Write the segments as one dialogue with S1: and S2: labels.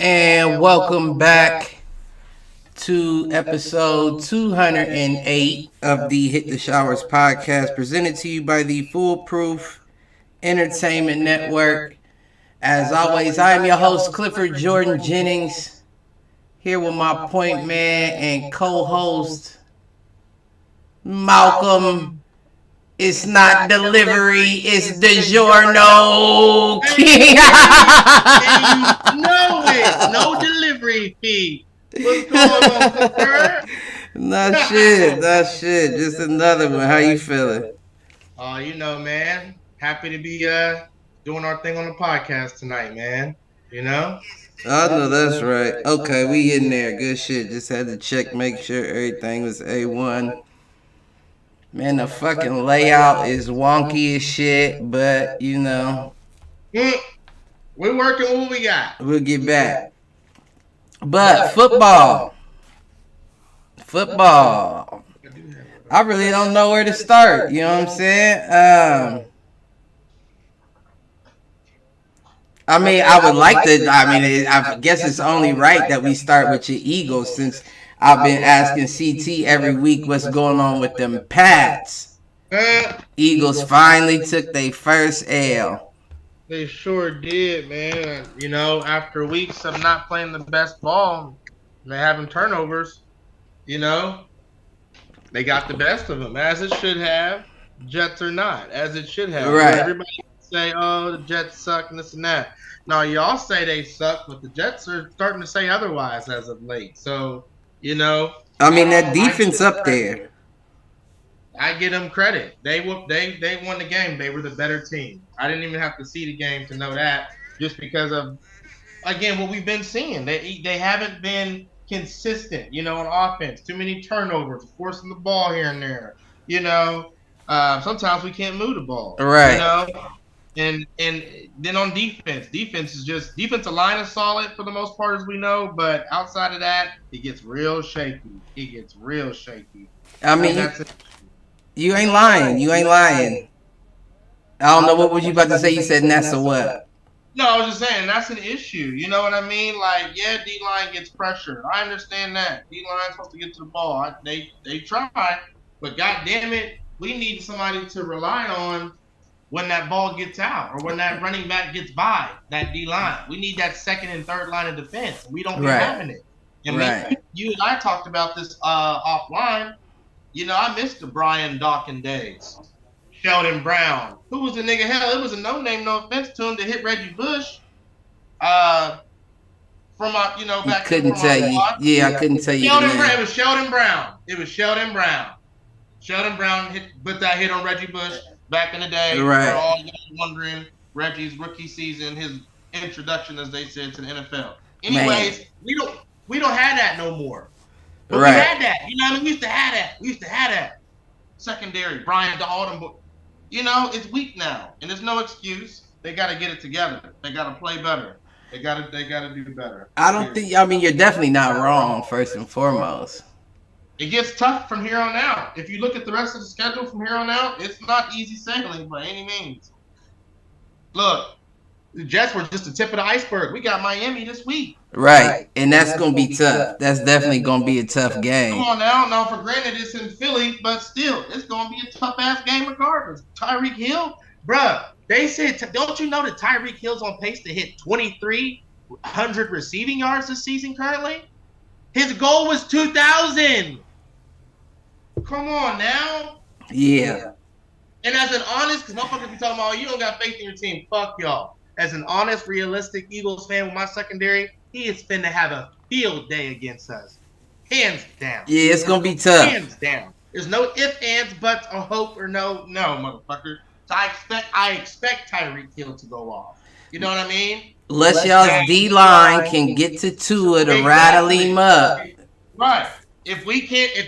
S1: And welcome back to episode 208 of the Hit the Showers podcast, presented to you by the Foolproof Entertainment Network. As always, I am your host, Clifford Jordan Jennings, here with my point man and co-host, Malcolm. It's not delivery, it's DiGiorno King.
S2: And you know it. No delivery fee. What's going on, sir?
S1: Not shit. Just another one. How you feeling?
S2: Oh, man. Happy to be doing our thing on the podcast tonight, man. You know?
S1: I know that's right. Okay, we in there. Good shit. Just had to check, make sure everything was A1. Man, the fucking layout is wonky as shit, but
S2: We're working with what we got.
S1: We'll get back. But football. I really don't know where to start. You know what I'm saying? I would like to. I guess it's only right that we start with your Eagles, since I've been asking CT every week what's going on with them Pats. Eagles finally took their first L.
S2: They sure did, man. After weeks of not playing the best ball, and having turnovers, they got the best of them, as it should have. Jets or not, as it should have.
S1: Right.
S2: Everybody say, oh, the Jets suck and this and that. No, y'all say they suck, but the Jets are starting to say otherwise as of late. So,
S1: that defense up there.
S2: I give them credit. They won the game. They were the better team. I didn't even have to see the game to know that, just because of, again, what we've been seeing. They haven't been consistent, on offense. Too many turnovers, forcing the ball here and there. Sometimes we can't move the ball.
S1: Right.
S2: And then on defense is just, defensive line is solid for the most part, as we know, but outside of that, it gets real shaky.
S1: You ain't lying. I don't know, what was you about to say? You said Nessa what?
S2: No, I was just saying that's an issue. You know what I mean? Like, yeah, D-line gets pressure. I understand that. D-line's supposed to get to the ball. They try, but God damn it, we need somebody to rely on when that ball gets out, or when that running back gets by that D-line. We need that second and third line of defense. We don't be having it. And you and I talked about this offline. I missed the Brian Dawkins days. Sheldon Brown. Who was the nigga? Hell, it was a no-name, no offense to him, to hit Reggie Bush. Back
S1: I couldn't tell you. Yeah, I couldn't tell you.
S2: It was Sheldon Brown. Sheldon Brown put that hit on Reggie Bush back in the day.
S1: Right.
S2: We're all wondering Reggie's rookie season, his introduction, as they said, to the NFL. Anyways, we don't have that no more. But we had that. We used to have that. Secondary, Brian Dalton. It's weak now, and there's no excuse. They got to get it together. They got to play better. They got to do better.
S1: I don't think. You're definitely not wrong. First and foremost,
S2: it gets tough from here on out. If you look at the rest of the schedule from here on out, it's not easy sailing by any means. Look, the Jets were just the tip of the iceberg. We got Miami this week.
S1: Right, and that's going to be tough. That's definitely going to be a tough game.
S2: Come on now. Now, for granted, it's in Philly, but still, it's going to be a tough-ass game regardless. Tyreek Hill, bruh, they said, don't you know that Tyreek Hill's on pace to hit 2,300 receiving yards this season currently? His goal was 2,000. Come on now.
S1: Yeah.
S2: And as an honest, because motherfuckers be talking about, you don't got faith in your team. Fuck y'all. As an honest, realistic Eagles fan with my secondary, he is finna have a field day against us. Hands down.
S1: Yeah, it's gonna be tough.
S2: Hands down. There's no ifs, ands, buts, or hope, or no, motherfucker. So I expect Tyreek Hill to go off. You know what I mean?
S1: Unless y'all's D-line can get to Tua to rattle him up.
S2: Right. If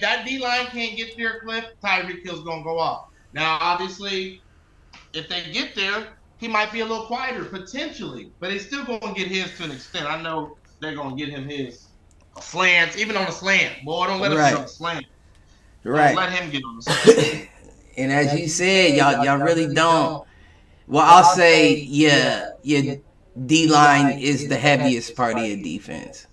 S2: that D-line can't get there, Cliff, Tyreek Hill's gonna go off. Now, obviously, if they get there, he might be a little quieter, potentially, but he's still going to get his to an extent. I know they're going to get him his slants, even on a slant. Boy, don't let him get on the slant.
S1: Right.
S2: Don't let him get on the slant.
S1: And as you said, y'all really don't. Well, I'll say, yeah, D-line is the heaviest part of your defense.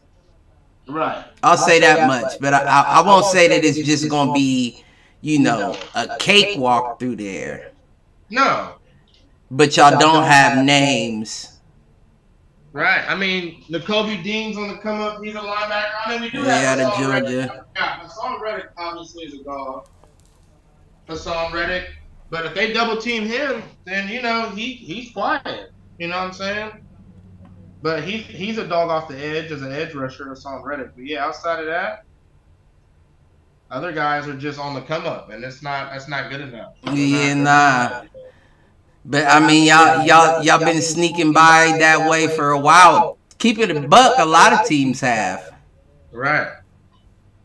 S2: Right.
S1: I'll say that much, but I won't say that it's just going to be, a cakewalk through there.
S2: No.
S1: But y'all don't have names.
S2: Right. I mean, Nakobe Dean's on the come up. He's a linebacker. I mean, we do
S1: Yeah,
S2: have
S1: the
S2: Hassan
S1: Georgia.
S2: Reddick. Yeah, Hassan Reddick obviously is a dog. Hassan Reddick. But if they double team him, then, he's quiet. You know what I'm saying? But he's a dog off the edge as an edge rusher, Hassan Reddick. But yeah, outside of that, other guys are just on the come up, and that's not good enough.
S1: Yeah, nah. But I mean, y'all been sneaking by that way for a while. Keep it a buck. A lot of teams have.
S2: Right.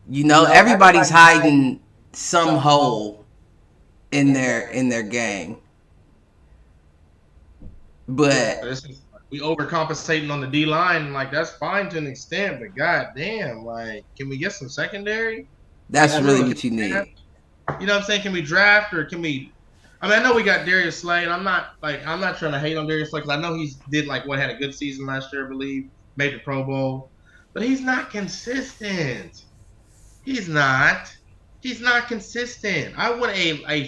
S1: Everybody's hiding some hole in their game. But
S2: we overcompensating on the D line, like that's fine to an extent, but goddamn, like, can we get some secondary?
S1: That's really what you need.
S2: You know what I'm saying? Can we draft or can we? I mean, I know we got Darius Slay, and I'm not trying to hate on Darius Slay because I know he had a good season last year, I believe, made the Pro Bowl, but he's not consistent. He's not consistent. I want a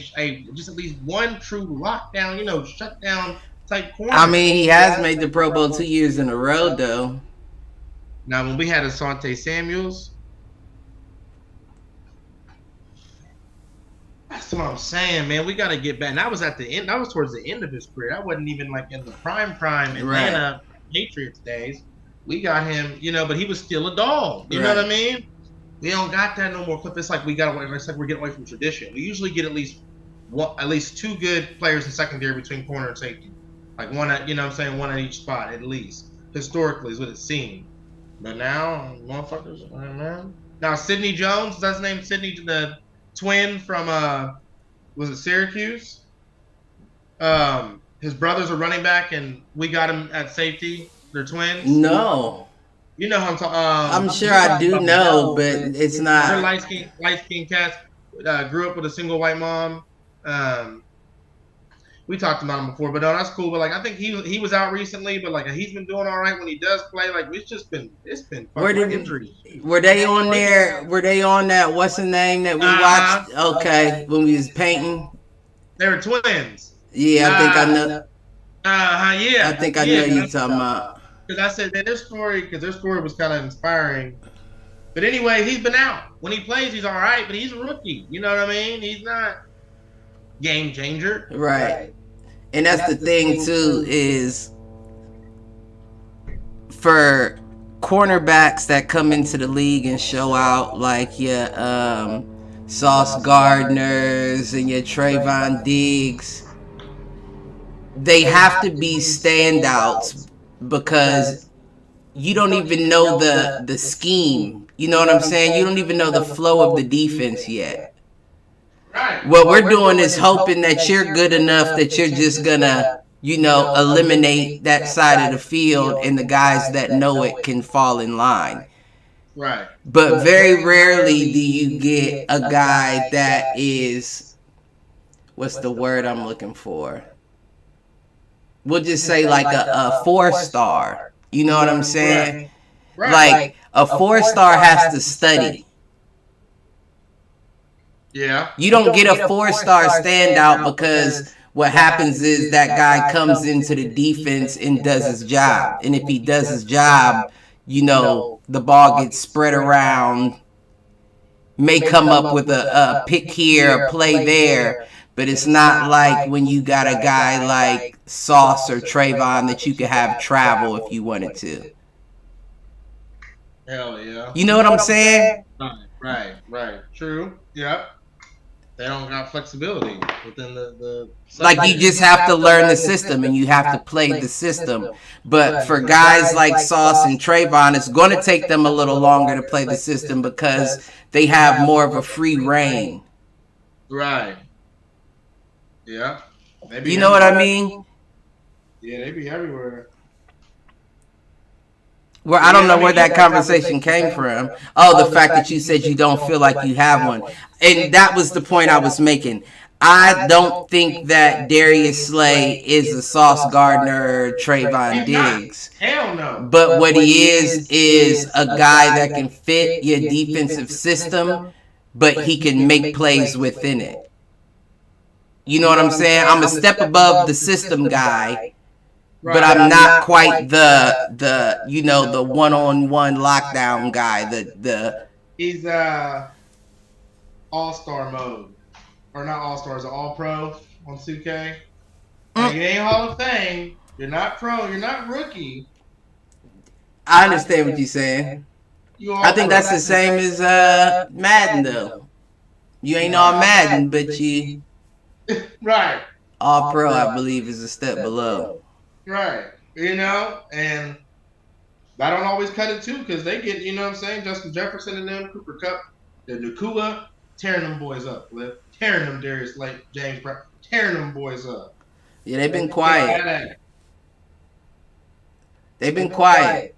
S2: just at least one true lockdown, shutdown type corner.
S1: I mean, he has made the Pro Bowl 2 years in a row, though.
S2: Now, when we had Asante Samuels, that's what I'm saying, man. We got to get back. And that was at the end. That was towards the end of his career. That wasn't even like in the prime Atlanta Patriots days. We got him, but he was still a dog. You know what I mean? We don't got that no more. It's like we're getting away from tradition. We usually get at least two good players in secondary between corner and safety. Like one at each spot at least. Historically is what it seemed. But now, motherfuckers, man. Now, Sidney Jones, that's his name, Sidney, the twin from, was it Syracuse? His brother's a running back, and we got him at safety. They're twins.
S1: No.
S2: You know how I'm talking.
S1: I'm sure I do know, but it's not.
S2: They're light-skinned cats. Grew up with a single white mom. We talked about him before, but no, that's cool. But like, I think he was out recently, but like he's been doing all right when he does play. Like it's been fucking injuries.
S1: Were they on there? Were they on that? What's the name that we watched? Okay, when we was painting.
S2: They were twins.
S1: Yeah, I think I know.
S2: Yeah.
S1: I think I know you talking about.
S2: Because I said that their story was kind of inspiring. But anyway, he's been out. When he plays, he's all right, but he's a rookie. You know what I mean? He's not game changer.
S1: Right. And that's the thing too, is for cornerbacks that come into the league and show out, like your Sauce Gardners and your Trayvon Diggs, they have to be standouts because you don't even know the scheme. You know what I'm saying? You don't even know the flow of the defense yet. What we're doing is hoping that you're good enough that you're just gonna, eliminate that side of the field and the guys that know it can fall in line.
S2: Right.
S1: But very rarely do you get a guy that is, what's the word I'm looking for? We'll just say like a 4-star. You know what I'm saying?
S2: Right.
S1: Like a 4-star has to study.
S2: Yeah.
S1: You don't get a 4-star standout because what happens is that guy comes into the defense and does his job. And if he does his job, the ball gets spread around, may come up with a pick here, a play there. But it's not like when you got a guy like Sauce or Trayvon that you could have travel if you wanted to.
S2: Hell yeah.
S1: You know what I'm saying?
S2: Right. True. Yep. They don't got flexibility within the
S1: like you just have to learn the system and you have to play the system. But for guys like Sauce and Trayvon, it's going to take them a little longer to play the system because they have more of a free reign.
S2: Right. Yeah.
S1: You know what I mean?
S2: Yeah, they be everywhere.
S1: Well, I don't know where that conversation came from. Oh, the fact that you said you don't feel like you have one. And that was the point I was making. I don't think that Darius Slay is a Sauce Gardner, Trayvon Diggs.
S2: Hell no.
S1: But what he is a guy that can fit your defensive system, but he can make plays within it. You know what I'm saying? I'm a step above the system guy, but I'm not quite the you know, the one-on-one lockdown guy.
S2: He's all-star mode. Or not all-star, it's all-pro on 2K. Like, you ain't Hall of Fame. You're not pro. You're not rookie.
S1: I understand what you're saying. I think that's the same as Madden, though. You ain't all Madden, but you
S2: right.
S1: All pro, I believe, is a step below.
S2: Right. You know, and I don't always cut it too, because they get, you know what I'm saying, Justin Jefferson and them, Cooper Kupp, the Nakua, tearing them boys up, Cliff. Tearing them Darius Slay, James Brown, tearing them boys up.
S1: Yeah, they've been quiet. They've been quiet.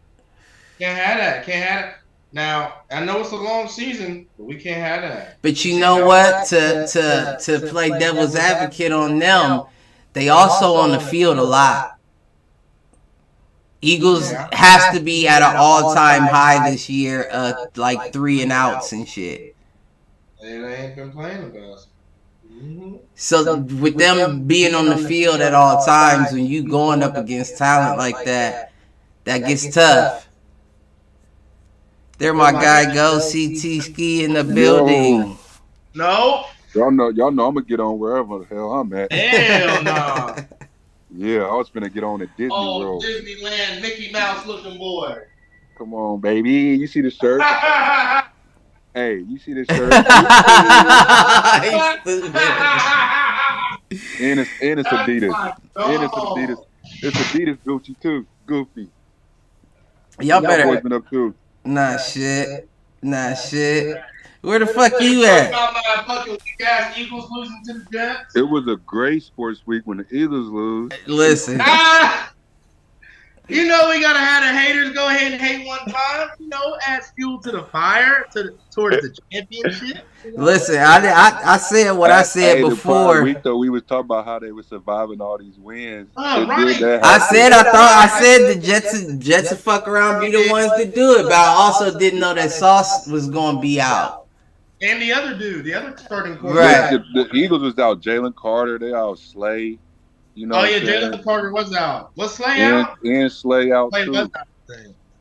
S2: Can't have that. Can't have it. Now, I know it's a long season, but we can't have that.
S1: But you know what? To play devil's advocate on them, they also on the field a lot. Eagles has to be at an all-time high this year, like 3 and outs and shit.
S2: And they ain't been playing the best. Mm-hmm.
S1: So with them being on the field at all times, when you going up against talent like that, that gets tough. There my guy go, CT Ski in the building.
S2: No.
S3: Y'all know I'm gonna get on wherever the hell I'm at.
S2: Hell no.
S3: Yeah, I was gonna get on at Disney World.
S2: Disneyland, Mickey Mouse looking boy.
S3: Come on, baby. You see the shirt? Hey, you see this shirt? and it's Adidas. And it's Adidas. It's Adidas Gucci too. Goofy.
S1: Y'all better.
S3: Boys been up too.
S1: Nah shit. Where the fuck you at?
S2: Eagles losing to the Jets.
S3: It was a great sports week when the Eagles lose.
S1: Listen.
S2: You know we gotta have the haters go ahead and hate one time. You know, add fuel to the fire towards the championship. You know?
S1: Listen, I said what I said before.
S3: The week though, we was talking about how they were surviving all these wins.
S2: Oh, right.
S1: I said the Jets would fuck around, be the ones to do it, but I also didn't know that Sauce was gonna be out.
S2: And the other dude, the other starting quarterback.
S1: Right.
S3: The Eagles was out. Jalen Carter, they out Slay. You know.
S2: Oh yeah, Jalen Carter was out. Was Slay out?
S3: And Slay out
S2: Slay
S3: too.
S2: was out.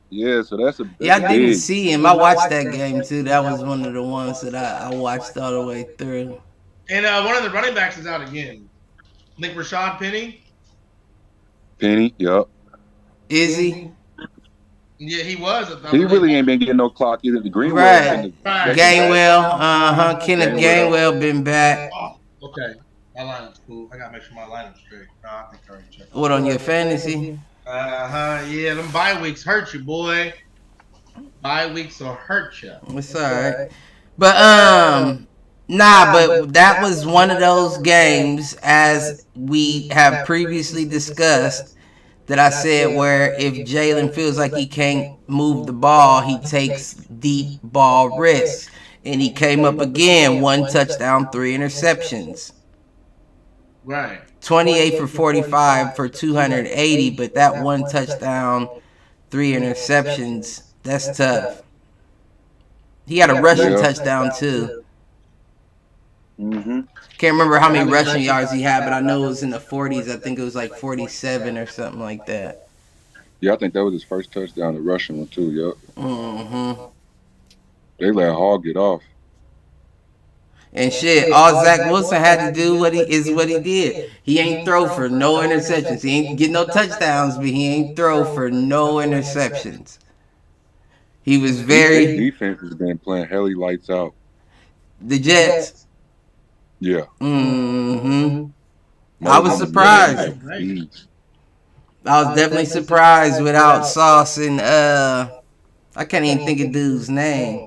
S3: Yeah, so that's
S1: I didn't see him. I watched that game too. That was one of the ones that I watched all the way through.
S2: And one of the running backs is out again. I think Rashad Penny.
S3: Yup.
S1: Is he?
S2: Yeah, he was.
S3: He really ain't been getting no clock either. The Greenwell.
S1: Right. Gainwell. Kenneth Gainwell been back.
S2: Oh, okay. My lineup's cool. I gotta make sure my lineup's straight. No, I think I already checked.
S1: What on your fantasy?
S2: Yeah, them bye weeks hurt you, boy. Bye weeks will hurt you.
S1: It's alright. But but that was one of those games, as we have previously discussed, that I said where if Jalen feels like he can't move the ball, he takes deep ball risks. And he came up again, 1 touchdown, 3 interceptions.
S2: Right.
S1: 28 for 45 for 280, but that 1 touchdown, 3 interceptions, that's tough. He had a rushing touchdown too.
S3: Mm-hmm.
S1: Can't remember how many rushing yards he had, but I know it was in the 40s. I think it was like 47 or something like that.
S3: Yeah, I think that was his first touchdown, the rushing one too. Yup.
S1: Mm-hmm.
S3: They let Hall get off.
S1: And shit, all Zach Wilson had to do what he did. He ain't throw for no interceptions. He ain't get no touchdowns, but he ain't throw for no interceptions. He was very.
S3: Defense has been playing helly lights out.
S1: The Jets.
S3: Yeah.
S1: Mm-hmm. I was surprised. I was definitely surprised without Sauce and I can't even think of dude's name.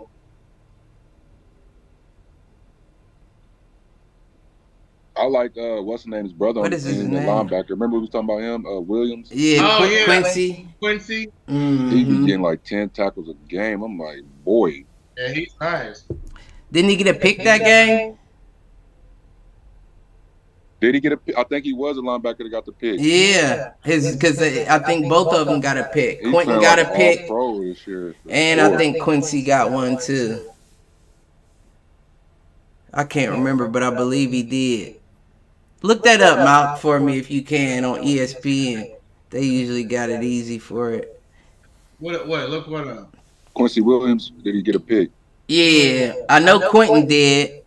S3: I like what's his name's brother
S1: What is his
S3: the
S1: name?
S3: linebacker. Remember we was talking about him, Williams?
S1: Yeah,
S2: yeah.
S1: Quincy.
S2: Mm-hmm.
S3: He be getting like 10 tackles a game. I'm like, boy.
S2: Yeah, he's nice.
S1: Didn't he get a pick that game?
S3: Did he get a pick? I think he was a linebacker that got the pick.
S1: Yeah, because I think both of them got a pick.
S3: He's
S1: Quentin
S3: playing
S1: got
S3: like
S1: a pick,
S3: All-Pro this year.
S1: and I think Quincy got one too. I can't remember, but I believe he did. Look that up, Mount, for me if you can on ESPN. They usually got it easy for it.
S2: What? Look what up.
S3: Quincy Williams, did he get a pick?
S1: Yeah, I know Quentin did.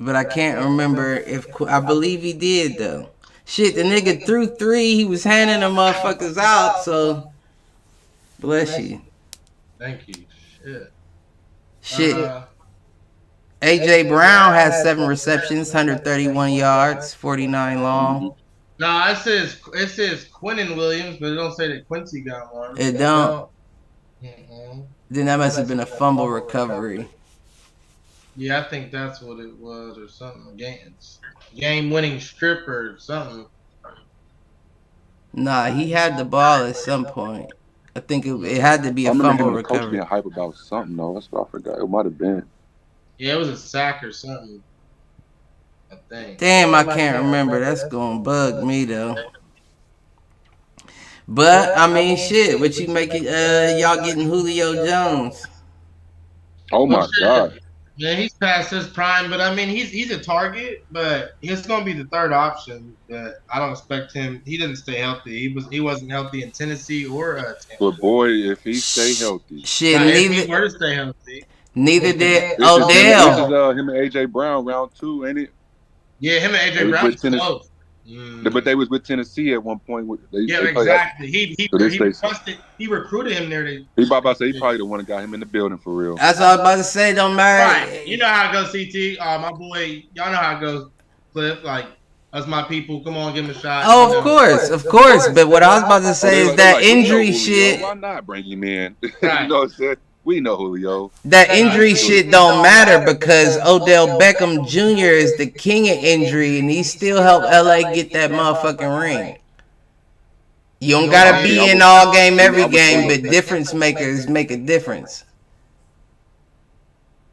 S1: But I can't remember if I believe he did though. Shit, the nigga threw 3. He was handing them motherfuckers out. So bless you.
S2: Thank you.
S1: Shit. AJ Brown has 7 receptions, 131 yards, 49 long.
S2: No, it says Quentin Williams, but it don't say that Quincy got one.
S1: It don't.
S2: Mm-mm.
S1: Then that must have been a fumble recovery.
S2: Yeah, I think that's what it was, or something. Game-winning strip or something.
S1: Nah, he had the ball at some point. I think it had to be a
S3: I remember
S1: fumble
S3: him and the coach
S1: recovery.
S3: being hype about something though. That's what I forgot. It might have been.
S2: Yeah, it was a sack or something. I think.
S1: Damn, I can't remember. That's gonna bug me though. But I mean, shit. What you making? Y'all getting Julio Jones?
S3: Oh my God.
S2: Yeah, he's past his prime, but I mean, he's a target, but he's gonna be the third option. But I don't expect him. He didn't stay healthy. He wasn't healthy in Tennessee or Tampa.
S3: But boy, if he stay healthy,
S1: Shit,
S2: If he were to stay healthy.
S1: neither did
S3: this
S1: Odell.
S3: is him and AJ Brown round 2, ain't it?
S2: Yeah, him and AJ Brown was close.
S3: But they was with Tennessee at one point.
S2: Yeah, exactly. He recruited him there.
S3: He about to say he probably the one that got him in the building for real.
S1: That's what I was about to say. Don't matter.
S2: Right. You know how it goes, CT. My boy, y'all know how it goes, Cliff. Like, us my people. Come on, give him a shot.
S1: Oh, of course. But what I was about to say is that injury shit.
S3: Why not bring him in?
S2: Right.
S3: You know what I'm saying? We know Julio.
S1: That injury shit don't matter because Odell Beckham Jr. is the king of injury and he still helped LA get that motherfucking ring. You don't gotta be in all game every game, but difference makers make a difference.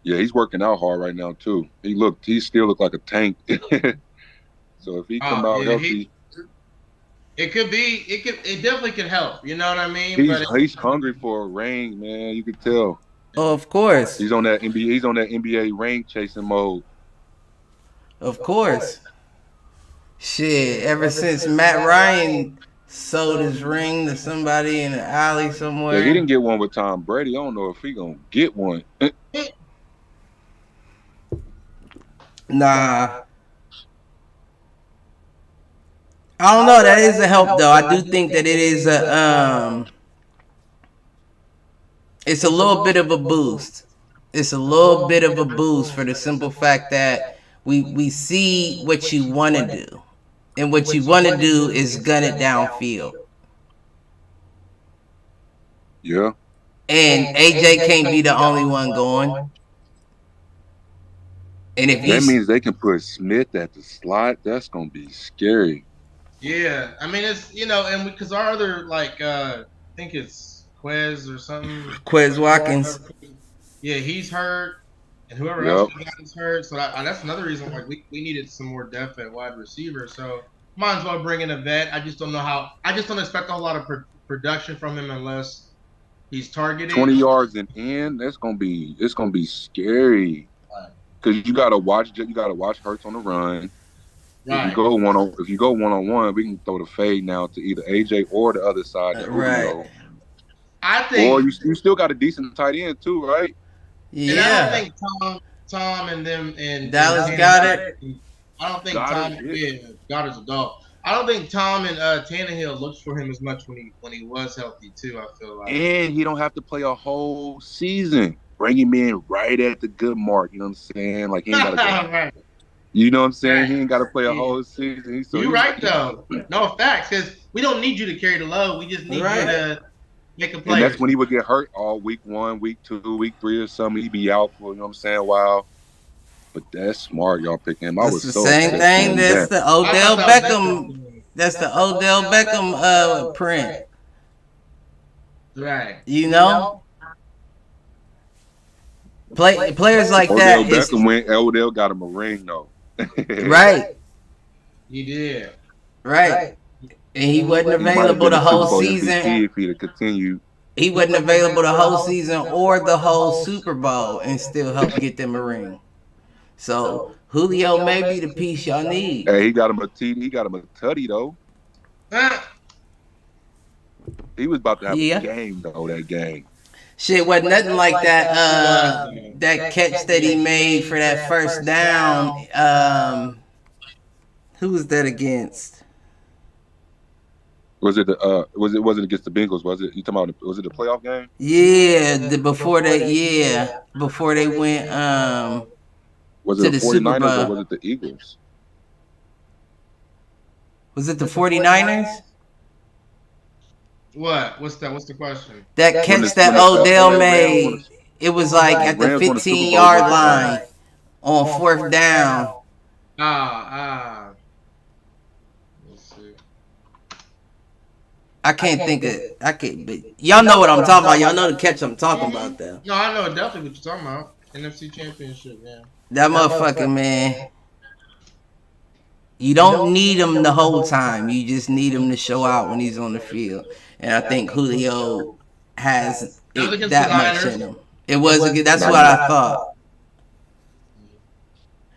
S3: Yeah, he's working out hard right now too. He still looked like a tank. So if he come out healthy,
S2: it definitely could help. You know what I mean?
S3: He's hungry for a ring, man. You could tell.
S1: Oh, of course.
S3: He's on that NBA ring chasing mode.
S1: Of course. Shit, ever since Matt Ryan sold his ring to somebody in an alley somewhere.
S3: Yeah, he didn't get one with Tom Brady. I don't know if he gonna get one.
S1: Nah. I don't know. That is a help, though. I do think that it is it's a little bit of a boost. It's a little bit of a boost for the simple fact that we see what you want to do. And what you want to do is gun it downfield.
S3: Yeah.
S1: And AJ can't be the only one going. And if
S3: that means they can put Smith at the slot, that's gonna be scary.
S2: Yeah, I mean it's and because our other I think it's Quez or something.
S1: Quez Watkins.
S2: Yeah, he's hurt, and whoever else is hurt. So that's another reason why we needed some more depth at wide receiver. So might as well bring in a vet. I just don't know how. I just don't expect a whole lot of production from him unless he's targeted
S3: 20 yards and in. It's gonna be scary because you gotta watch Hurts on the run. Right. If you go one on one, we can throw the fade now to either AJ or the other side.
S1: Right.
S2: I think.
S3: Or you still got a decent tight end too, right?
S2: Yeah. And I don't think Tom and them and
S1: Dallas got it.
S2: I don't think Goddard's a dog. I don't think Tom and Tannehill looks for him as much when he was healthy too. I feel like.
S3: And he don't have to play a whole season. Bring him in right at the good mark. You know what I'm saying? Like he ain't gotta go. Right. You know what I'm saying? Right. He ain't got to play a whole season.
S2: You're right, though. No facts, because we don't need you to carry the load. We just need you to make a play.
S3: And that's when he would get hurt all week 1, week 2, week 3 or something. He'd be out for, you know what I'm saying, while. But that's smart, y'all picking him.
S1: That's the same thing. That's the Odell Beckham. That's the Odell Beckham print.
S2: Right.
S1: You know? Players like
S3: Odell
S1: that is
S3: Beckham went. Odell got him a ring though.
S1: right,
S2: He did.
S1: right, and he wasn't
S3: He might have
S1: available
S3: been
S1: the
S3: a Super
S1: whole
S3: Bowl
S1: season.
S3: MVP if he'd have continued.
S1: He wasn't available the whole season or the whole Super Bowl, and still helped get them a ring. So Julio may be the piece y'all need.
S3: Hey, he got him a tutty though.
S2: Ah,
S3: He was about to have
S1: Yeah.
S3: a game though. That game.
S1: Shit wasn't nothing like that. That catch that he made for that first down. Who was that against?
S3: Was it wasn't against the Bengals? Was it? You talking about? Was it the playoff game?
S1: Yeah, before they went
S3: Was
S1: to
S3: it
S1: the
S3: the
S1: Super
S3: 49ers
S1: Bowl.
S3: or was it the Eagles?
S1: Was it the 49ers?
S2: what? What's that? What's the question?
S1: That
S3: When
S1: catch
S3: the-
S1: that
S3: when the-
S1: Odell
S3: when the Rams won
S1: made, it was like at the
S3: Rams won the Super Bowl
S1: 15-yard
S3: with-
S1: line on fourth down.
S2: Let's see.
S1: I can't think of but y'all know what I'm talking about. Y'all know the catch I'm talking about though.
S2: No, I know definitely what you're talking about. NFC Championship, yeah.
S1: That motherfucker, man. You don't need him the whole time. You just need him to show out when he's on the field. And I think Julio has
S2: That was against
S1: that
S2: the
S1: much
S2: Niners.
S1: in him. It was a good. That's what I thought.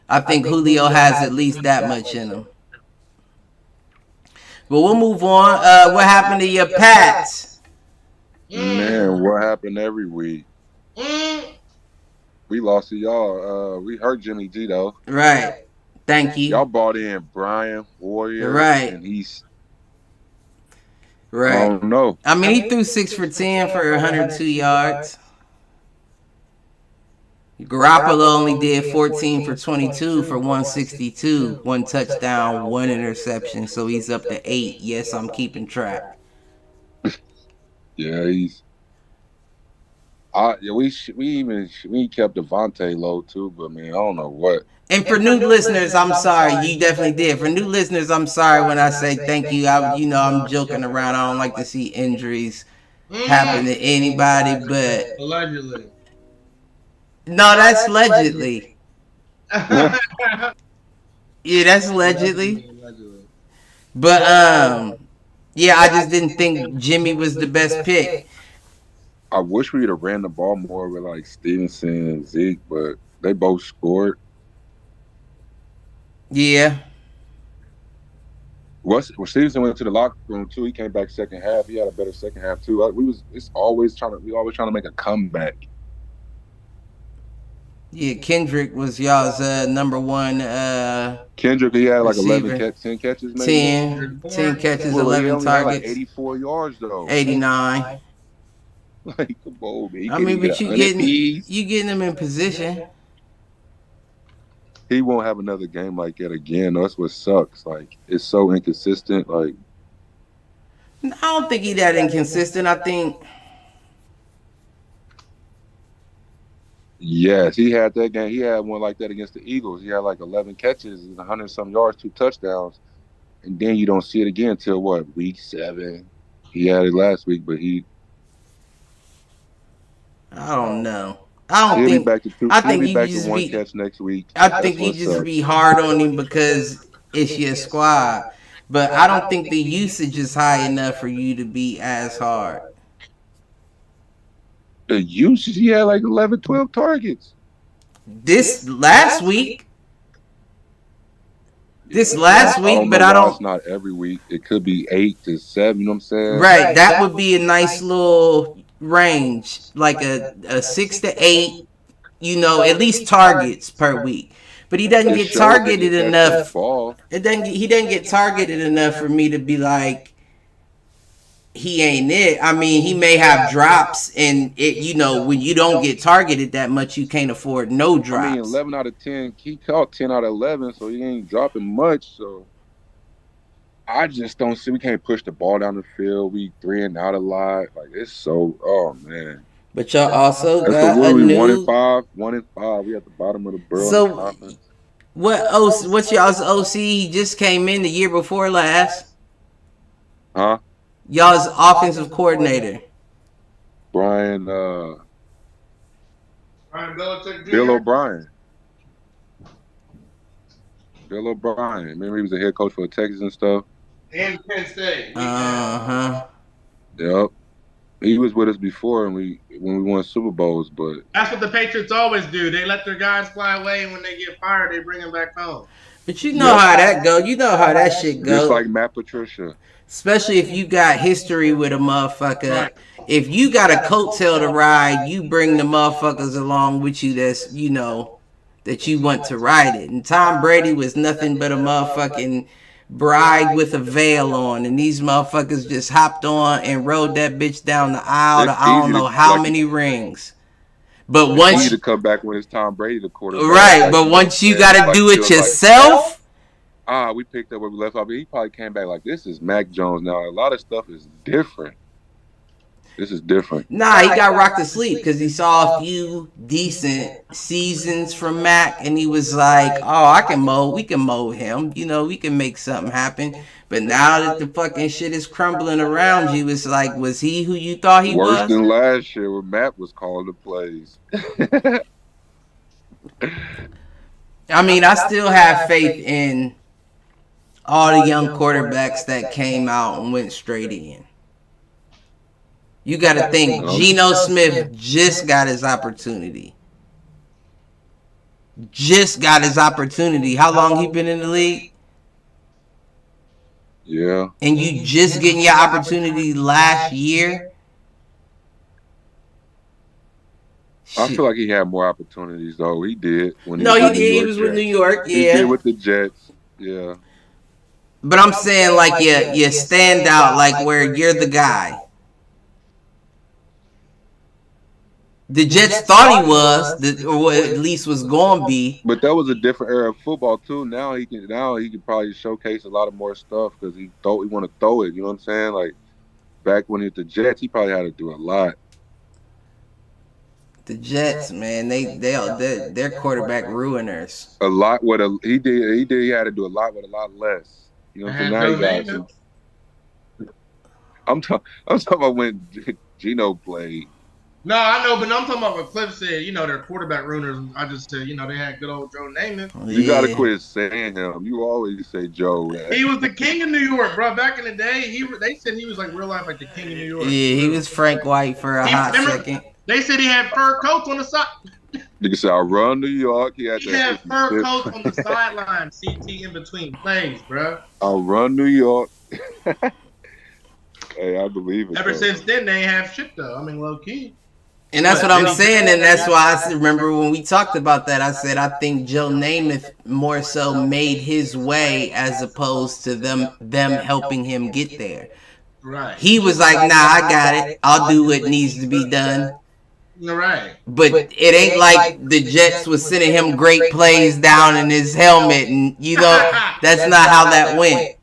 S1: I think Julio has at least that much in him. But we'll move on. What happened to your Pats?
S3: Man, what happened every week? We lost to y'all. We hurt Jimmy G though.
S1: Right. Thank you.
S3: Y'all brought in Brian Warrior,
S1: Right.
S3: And he's I
S1: Right.
S3: don't know.
S1: I mean, he threw 6 for 10 for 102 yards. Garoppolo only did 14 for 22 for 162, 1 touchdown, 1 interception. So he's up to 8. Yes, I'm keeping track.
S3: Yeah, he's. We kept Devontae low too, but man, I don't know what.
S1: And for new listeners, I'm sorry. You definitely did. For new listeners, I'm sorry when I say thank you. I'm joking around. I don't like to see injuries happen to anybody, but
S2: Allegedly.
S1: no, that's allegedly. Yeah, that's allegedly. But yeah, I just didn't think Jimmy was the best pick.
S3: I wish we'd have ran the ball more with like Stevenson and Zeke, but they both scored.
S1: Yeah.
S3: Well, Stevenson went to the locker room too. He came back second half. He had a better second half too. We always trying to make a comeback.
S1: Yeah, Kendrick was y'all's number one
S3: Kendrick, he had like
S1: receiver.
S3: 10 catches, maybe.
S1: 10 catches,
S3: Well, he
S1: 11
S3: only had like
S1: targets,
S3: 84 yards though.
S1: 89.
S3: Like, come on, man.
S1: I mean, but you
S3: 100 piece.
S1: getting them in position.
S3: He won't have another game like that again. That's what sucks. Like, it's so inconsistent. Like,
S1: I don't think he that inconsistent. I think
S3: yes, he had that game. He had one like that against the Eagles. He had like 11 catches, 100-some yards, 2 touchdowns, and then you don't see it again until what, week 7? He had it last week, but
S1: I don't know. I don't
S3: he'll
S1: think.
S3: be back to 2.
S1: I
S3: He'll
S1: think
S3: be
S1: you
S3: back
S1: just
S3: to 1
S1: be-
S3: catch next week.
S1: I think
S3: That's
S1: you
S3: what
S1: just
S3: sucks.
S1: be hard on him because it's your squad. But I don't think the usage is high enough for you to be as hard.
S3: The usage, he had like 11, 12 targets.
S1: This last week, but I
S3: know why
S1: don't.
S3: It's not every week. It could be 8 to 7. You know what I'm saying?
S1: Right, that would be a nice little range, like a 6 to 8. At least targets per week. But he doesn't
S3: It
S1: get
S3: shows that
S1: targeted
S3: he catches
S1: enough.
S3: the ball.
S1: He doesn't get targeted enough for me to be like, he ain't it. I mean, he may have drops, and when you don't get targeted that much, you can't afford no drops.
S3: I mean, 11 out of 10. He caught 10 out of 11, so he ain't dropping much. So I just don't see. We can't push the ball down the field. We 3 and out a lot. Like, it's so. Oh man.
S1: But y'all also
S3: That's
S1: got
S3: what
S1: a
S3: we
S1: new.
S3: 1-5. 1-5. We at the bottom of the barrel.
S1: So-
S3: in the conference.
S1: What's y'all's OC? He just came in the year before last.
S3: Huh?
S1: Y'all's offensive coordinator.
S3: Brian.
S2: Brian Belichick Jr.?
S3: Bill O'Brien. Bill O'Brien. Remember he was a head coach for Texas and stuff?
S2: And Penn State.
S3: Yep. He was with us before when we won Super Bowls, but
S2: that's what the Patriots always do. They let their guys fly away, and when they get fired, they bring them back home.
S1: But you know how that go. You know how that shit goes.
S3: Just like Matt Patricia.
S1: Especially if you got history with a motherfucker. Right. If you got a coattail to ride, you bring the motherfuckers along with you that's, you know, that you want to ride it. And Tom Brady was nothing but a motherfucking bride with a veil on, and these motherfuckers just hopped on and rode that bitch down the aisle to I don't know how many rings. But once
S3: you to come back when it's Tom Brady the quarterback,
S1: right? But once you got to do it yourself,
S3: we picked up where we left off. He probably came back like, this is Mac Jones now. A lot of stuff is different. This is different.
S1: Nah, he got rocked to sleep because he saw a few decent seasons from Mac, and he was like, "Oh, we can mold him. You know, we can make something happen." But now that the fucking shit is crumbling around you, it's like, was he who you thought he was?
S3: Worse than last year when Matt was calling the plays.
S1: I mean, I still have faith in all the young quarterbacks that came out and went straight in. You got to think, Geno Smith just got his opportunity. How long he been in the league?
S3: Yeah.
S1: And you just getting your opportunity last year?
S3: I feel like he had more opportunities, though. He did.
S1: He did. He was with New York, yeah.
S3: He did with the Jets, yeah.
S1: But I'm saying, like, you stand out, like, where you're the guy. The Jets thought he was, or at least was going to be.
S3: But that was a different era of football too. Now he can probably showcase a lot of more stuff because he want to throw it. You know what I'm saying? Like back when he was the Jets, he probably had to do a lot.
S1: The Jets, man, they're quarterback ruiners.
S3: A lot with he had to do a lot with a lot less. You know what I'm saying? Now he got. I'm talking about when Geno played.
S2: No, I know, but I'm talking about what Cliff said. You know, they're quarterback ruiners. I just said, you know, they had good old Joe Namath.
S3: You gotta quit saying him. You always say Joe. Man.
S2: He was the king of New York, bro. Back in the day, they said he was like real life, like the king of New York.
S1: Yeah, he was Frank White for a hot second.
S2: They said he had fur coats on the side.
S3: You can say, "I run New York." He had
S2: fur coats on the sideline, CT in between plays, bro.
S3: I run New York. Hey, I believe it.
S2: Ever since then, they ain't have shit though. I mean, low key.
S1: And that's what I'm saying, and that's why I remember when we talked about that, I said I think Joe Namath more so made his way as opposed to them helping him get there.
S2: Right.
S1: He was like, nah, I got it. I'll do what needs to be done.
S2: Right.
S1: But it ain't like the Jets was sending him great plays down in his helmet, and you know, that's not how that went.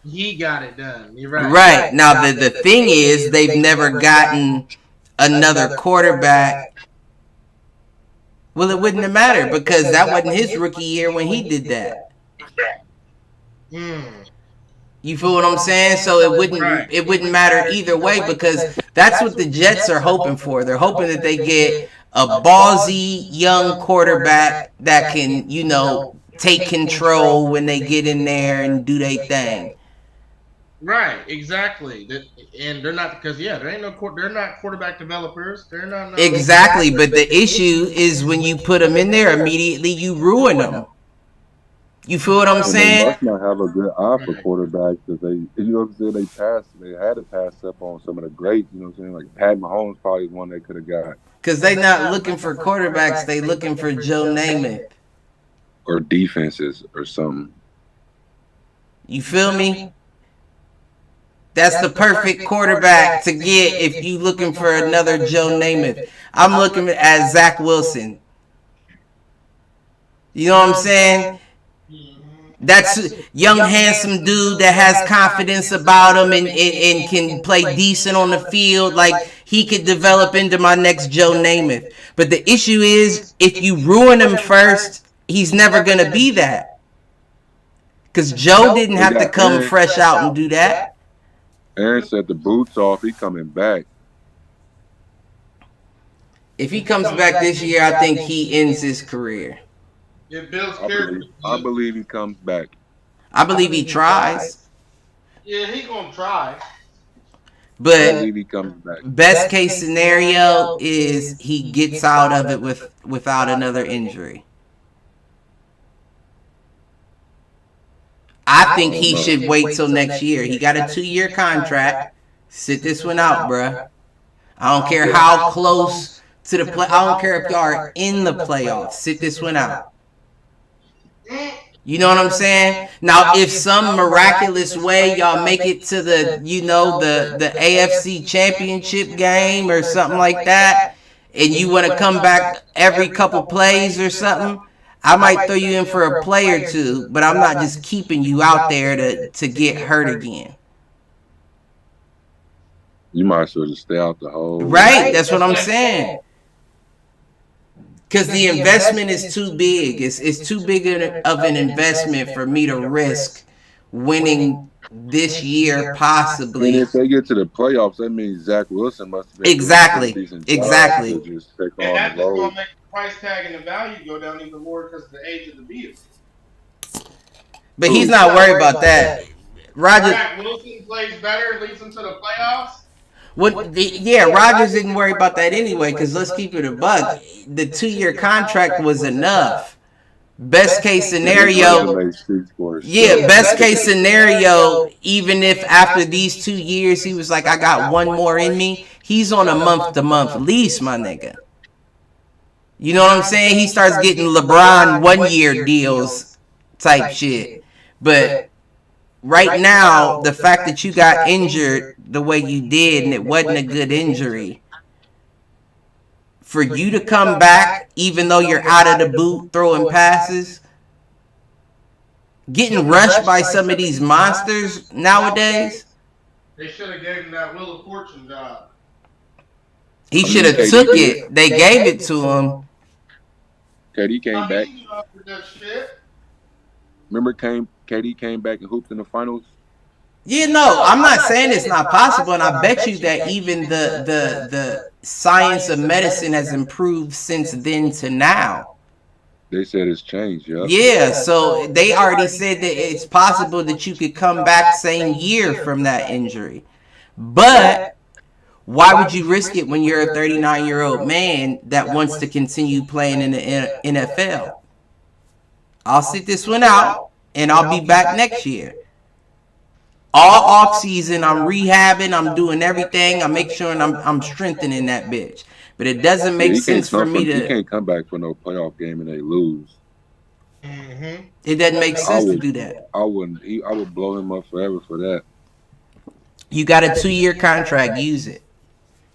S2: He got it done. You're right.
S1: Right. Now, the thing is, they've never gotten another quarterback. Well, it wouldn't have mattered because that wasn't his rookie year when he did that. You feel what I'm saying? So it wouldn't matter either way because that's what the Jets are hoping for. They're hoping that they get a ballsy young quarterback that can, you know, take control when they get in there and do their thing.
S2: Right, exactly. And they're not because they're not quarterback developers. They're not
S1: exactly. But the issue is when you put them in there immediately, you ruin them. You feel what I'm saying?
S3: They must not have a good eye for quarterbacks because you know what I'm saying. They had to pass up on some of the greats. You know what I'm saying? Like Pat Mahomes probably one they could have got.
S1: Because they not looking for quarterbacks, they looking for Joe Namath.
S3: Or defenses or something.
S1: You feel me? That's the perfect quarterback to get if you looking for another Joe Namath. I'm looking at Zach Wilson. You know what I'm saying? That's young, handsome dude that has confidence about him and can play decent on the field. Like, he could develop into my next Joe Namath. But the issue is, if you ruin him first, he's never going to be that. Because Joe didn't have to come fresh out and do that.
S3: Aaron said the boots off. He coming back.
S1: If he comes back this year, I think he ends his career.
S2: If Bill's
S3: I
S2: character,
S3: believe he comes back.
S1: I believe he tries,
S2: yeah, he gonna try.
S3: I
S1: but
S3: believe he comes back.
S1: best case scenario is he gets out of it without another injury. I think he should wait till next year. He got a 2-year contract. Sit this one out, bruh. I don't care how close to the play. I don't care if y'all are in the playoffs. Sit this one out. You know what I'm saying? Now, if some miraculous way y'all make it to the, the AFC Championship game or something like that, and you want to come back every couple plays or something, I might throw you in for a play or two, but I'm not just keeping you out there to get hurt again.
S3: You might as well just stay out the whole.
S1: Right, that's what I'm saying. Because the investment is too big. It's too big of an investment for me to risk winning this year,
S3: And
S1: possibly.
S3: if they get to the playoffs, that means Zach Wilson must have been
S1: Exactly.
S3: doing a decent
S1: Exactly.
S3: job to just take
S2: And
S3: on
S2: that's
S3: the
S2: just gonna
S3: load.
S2: make the price tag and the value go down even more because of the age of the vehicle.
S1: But he's not worried about that. Roger,
S2: Zach Wilson plays better, leads them to the playoffs.
S1: Rodgers didn't worry about that anyway, because let's keep it a buck. The 2-year contract was enough. Best case scenario, best case scenario, even if after these 2 years he was like, I got one more in me, he's on a month-to-month lease, my nigga. You know what I'm saying? He starts getting LeBron 1-year deals type shit. But right now, the fact that you got injured the way you did and it wasn't a good injury, for you to come back, even though you're out of the boot throwing passes, getting rushed by some of these monsters nowadays,
S2: They should have gave him that Wheel of Fortune job.
S1: he should have took it. They gave it to him.
S3: KD came back.
S2: He offered that shit.
S3: Remember, KD came back and hooped in the finals.
S1: Yeah, no, I'm not saying it's not possible, and I bet you that even the science of medicine has improved since then to now.
S3: They said it's changed, yeah.
S1: Yeah, so they already said that it's possible that you could come back same year from that injury. But why would you risk it when you're a 39-year-old man that wants to continue playing in the NFL? I'll sit this one out, and I'll be back next year. All off season, I'm rehabbing, I'm doing everything, I'm making sure I'm strengthening that bitch. But it doesn't make sense for me to.
S3: You can't come back for no playoff game and they lose.
S2: Mm-hmm.
S1: It doesn't make sense to do that.
S3: I would blow him up forever for that.
S1: You got a 2-year contract, use it.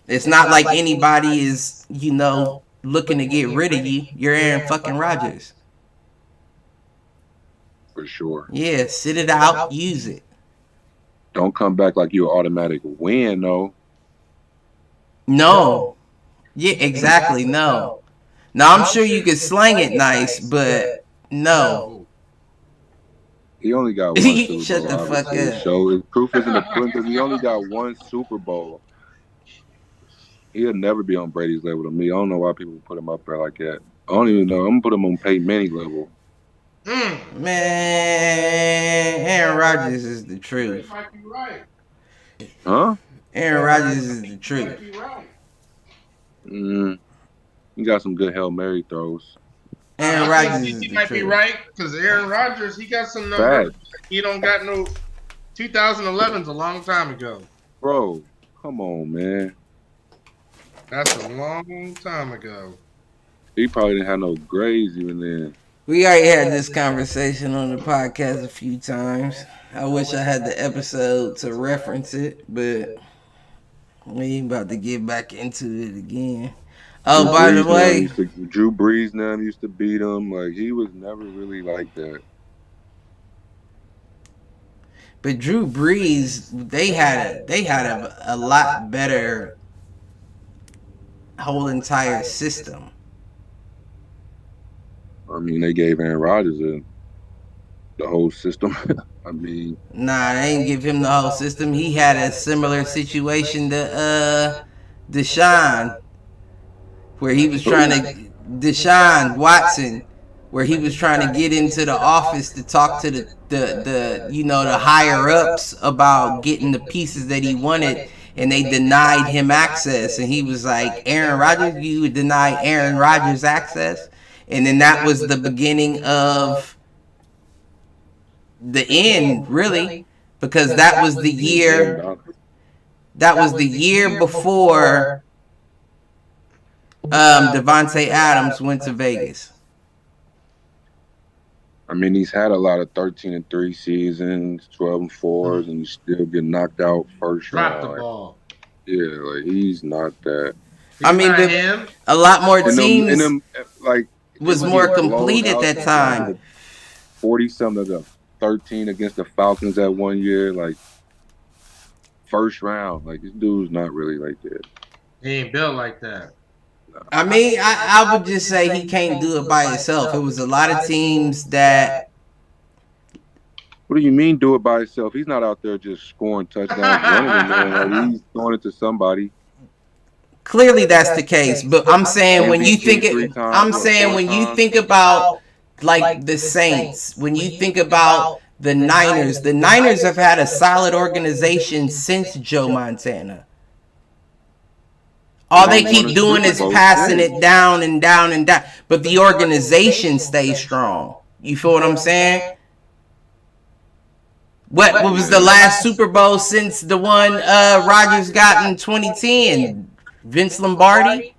S1: It's not like anybody is, looking to get rid of you. You're Aaron fucking Rodgers.
S3: For sure.
S1: Yeah, sit it out, use it.
S3: Don't come back like you're automatic win, though.
S1: No. Yeah, exactly. No. Now, I'm sure you could slang it nice, but no.
S3: He only got one Super Bowl.
S1: Shut the fuck up.
S3: So his proof is in the pudding because he only got one Super Bowl. He'll never be on Brady's level to me. I don't know why people put him up there like that. I don't even know. I'm going to put him on Peyton Manning level.
S1: Man, Aaron Rodgers is the truth.
S2: You might be right.
S3: Huh?
S1: Aaron Rodgers is the
S2: You
S1: truth.
S2: might be right.
S3: He got some good Hail Mary throws.
S1: Aaron
S2: I
S1: Rodgers
S2: think
S1: is
S2: he
S1: the
S2: might be
S1: truth.
S2: right because Aaron Rodgers, he got some numbers.
S3: Facts.
S2: He don't got no. 2011's a long time ago.
S3: Bro, come on, man.
S2: That's a long time ago.
S3: He probably didn't have no grades even then.
S1: We already had this conversation on the podcast a few times. I wish I had the episode to reference it, but we ain't about to get back into it again. Oh, by the way,
S3: Drew Brees now used to beat him. Like, he was never really like that.
S1: but Drew Brees, they had a lot better whole entire system.
S3: I mean, they gave Aaron Rodgers the whole system. I mean,
S1: Nah, they ain't give him the whole system. He had a similar situation to Deshaun. where he was trying to Deshaun Watson, where he was trying to get into the office to talk to the higher ups about getting the pieces that he wanted, and they denied him access. And he was like, Aaron Rodgers, you would deny Aaron Rodgers access? And then that was the beginning of the end, really, because that was the year before Devontae Adams went to Vegas.
S3: I mean, he's had a lot of 13-3 seasons, 12-4s, and he's still getting knocked out first round.
S2: Drop the ball.
S3: Yeah, like he's not that.
S1: I mean, a lot more teams was more
S3: like
S1: complete at that time.
S3: 40-something to 13 against the Falcons that one year, like first round. Like this dude's not really like that.
S2: He ain't built like that.
S1: I mean, I would just say he can't do it by himself. It was a lot of teams that.
S3: What do you mean do it by himself? He's not out there just scoring touchdowns, running them. Like, he's throwing it to somebody.
S1: Clearly, that's the case. But I'm saying when you think about like the Saints, when you think about the Niners have had a solid organization since Joe Montana. All they keep doing is passing it down and down and down. But the organization stays strong. You feel what I'm saying? What was the last Super Bowl since the one Rodgers got in 2010? Vince Lombardi?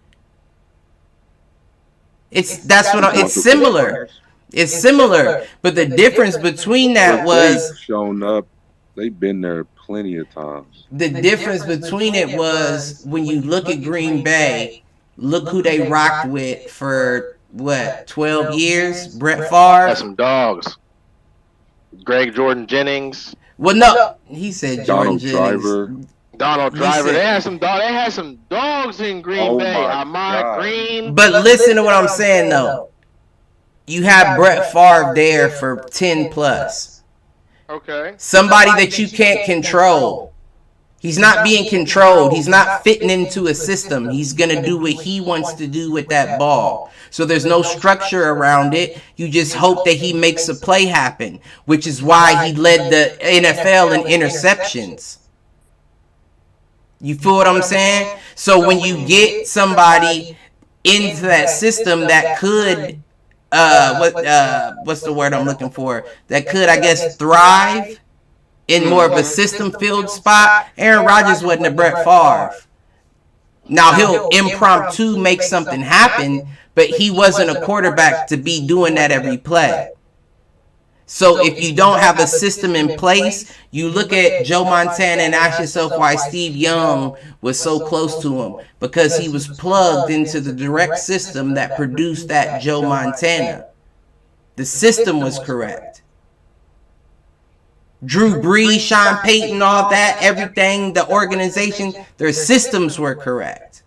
S1: It's similar. It's similar. But the difference between that was
S3: shown up. They've been there plenty of times.
S1: The difference between it was when you look at Green Bay, look who they rocked with for 12 years? Brett Favre.
S4: Had some dogs. Greg Jordan Jennings.
S1: Well, no, he said Jordan Jennings.
S4: Donald Driver. They had some dogs in Green Bay. Ahmad Green.
S1: But listen to what I'm saying though. You have Brett Favre there for 10 plus.
S4: Okay.
S1: Somebody that you can't control. He's not being controlled. He's not fitting into a system. He's going to do what he wants to do with that ball. So there's no structure around it. You just hope that he makes a play happen, which is why he led the NFL in interceptions. You feel what I'm saying? So when you get somebody into that system that could what's the word I'm looking for? That could, I guess, thrive in more of a system field spot. Aaron Rodgers wasn't a Brett Favre. Now he'll impromptu make something happen, but he wasn't a quarterback to be doing that every play. So if you don't have a system in place, you look at Joe Montana and ask yourself why Steve Young was so close to him. Because he was plugged into the direct system that produced that Joe Montana. The system was correct. Drew Brees, Sean Payton, all that, everything, the organization, their systems were correct.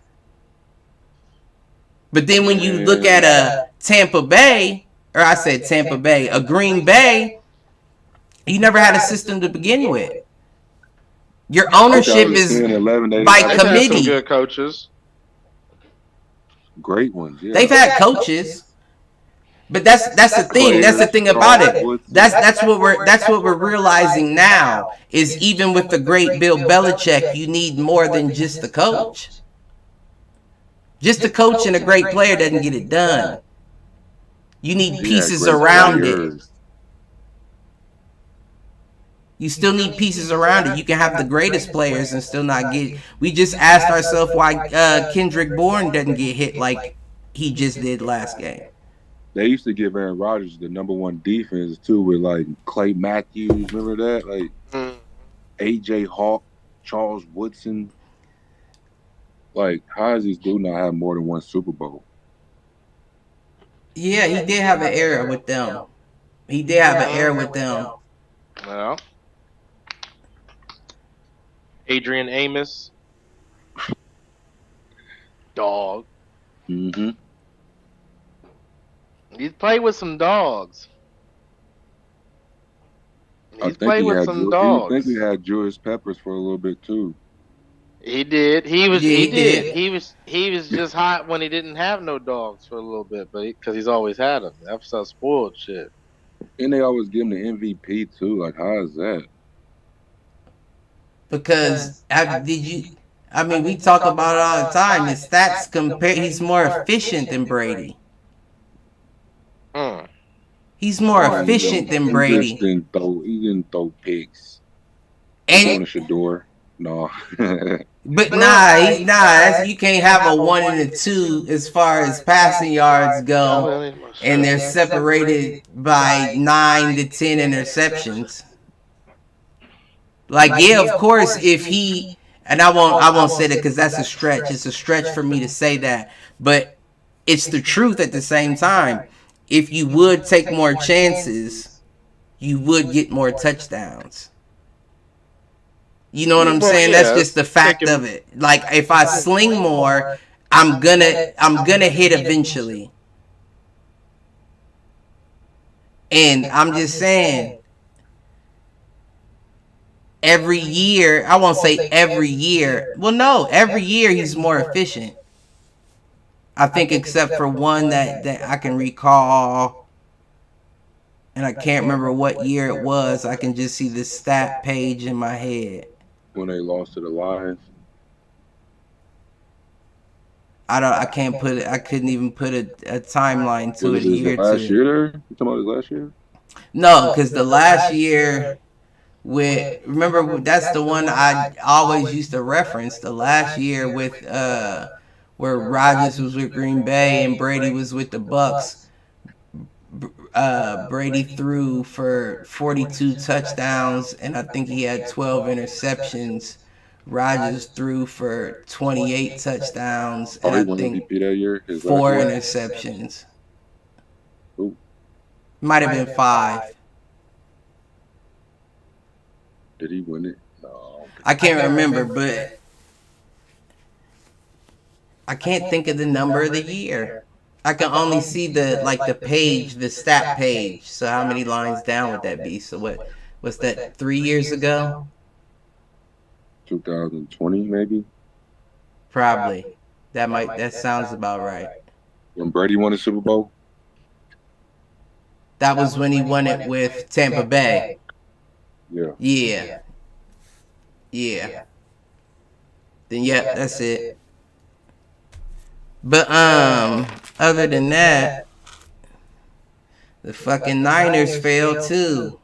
S1: But then when you look at a Tampa Bay, a Green Bay, you never had a system to begin with. Your ownership is by committee.
S4: Some good coaches.
S3: Great ones, yeah.
S1: They've had coaches. But that's the thing. That's the thing about it. That's what we're realizing now is even with the great Bill Belichick, you need more than just the coach. Just a coach and a great player doesn't get it done. You need pieces around it. You still need pieces around it. You can have the greatest players and still not get. We just asked ourselves why Kendrick Bourne doesn't get hit like he just did last game.
S3: They used to give Aaron Rodgers the #1 defense too, with like Clay Matthews. Remember that? Like AJ Hawk, Charles Woodson. Like, how does this dude not have more than one Super Bowl?
S1: Yeah, he did have an era with them.
S4: Well, Adrian Amos, dog.
S3: Mm-hmm.
S4: He's played with some dogs. He's played with some dogs.
S3: I think we had Julius Peppers for a little bit too.
S4: He did. He was.
S1: Yeah,
S4: he
S1: he
S4: did.
S1: did.
S4: He was just hot when he didn't have no dogs for a little bit, but because he's always had them. That's some spoiled shit.
S3: And they always give him the MVP too. Like, how is that?
S1: Because we talk about it all the time. His stats compare. He's more efficient than Brady. He's more efficient than Brady.
S3: He didn't throw picks.
S1: And
S3: Shador. No.
S1: But you can't have a 1 and a 2 as far as passing yards go, and they're separated by 9 to 10 interceptions. Like, yeah, of course, if he, and I won't say that because that's a stretch. It's a stretch for me to say that, but it's the truth at the same time. If you would take more chances, you would get more touchdowns. You know what I'm saying?
S4: Yeah,
S1: that's just the fact of it. Like, if I sling more, I'm gonna hit eventually. And I'm just saying, every year, I won't say every year. Well, no, every year he's more efficient. I think except for one that I can recall, and I can't remember what year it was. I can just see the stat page in my head.
S3: When they lost to the Lions.
S1: I can't put it. I couldn't even put a timeline to it. A year
S3: last year there? You talking about his last year?
S1: No, because the last year remember that's the one I always used to reference. The last year with where Rodgers was with Green Bay and Brady was with the Bucks. Brady threw for 42 touchdowns, and I think he had 12 interceptions. Rodgers threw for 28 touchdowns, and I think
S3: MVP that year,
S1: 4 interceptions. Might have been 5.
S3: Did he win it? No.
S1: I can't remember, but I can't think of the number of the year. I can only see the page, the stat page. So how many lines down would that be? So what's that, 3 years ago?
S3: 2020 maybe?
S1: Probably. That sounds about right.
S3: When Brady won the Super Bowl?
S1: That was when he won it with Tampa Bay.
S3: Yeah.
S1: Then that's it. But other than that, the fucking Niners failed too.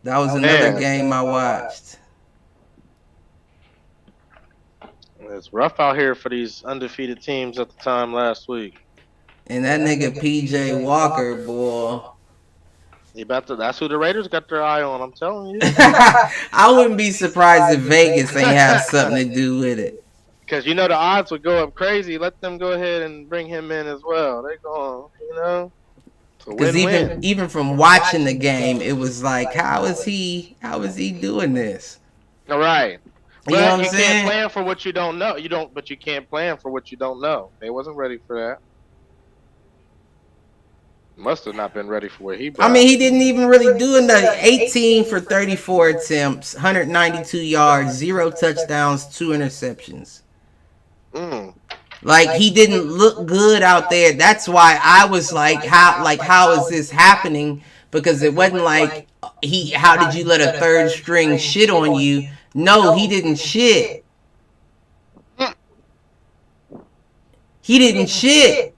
S1: That was another game I watched.
S4: It's rough out here for these undefeated teams at the time last week.
S1: And that nigga PJ Walker, boy.
S4: That's who the Raiders got their eye on, I'm telling you.
S1: I wouldn't be surprised if Vegas ain't have something to do with it.
S4: Because the odds would go up crazy. Let them go ahead and bring him in as well. They're going,
S1: Because even from watching the game, it was like, how is he doing this?
S4: All right.
S1: You know what I'm saying?
S4: You can't plan for what you don't know. But you can't plan for what you don't know. They wasn't ready for that. Must have not been ready for what he brought.
S1: I mean, he didn't even really do enough. 18 for 34 attempts, 192 yards, 0 touchdowns, 2 interceptions. Like, he didn't look good out there. That's why I was like, how is this happening? Because it wasn't like how did you let a third string shit on you? No, he didn't shit. He didn't shit.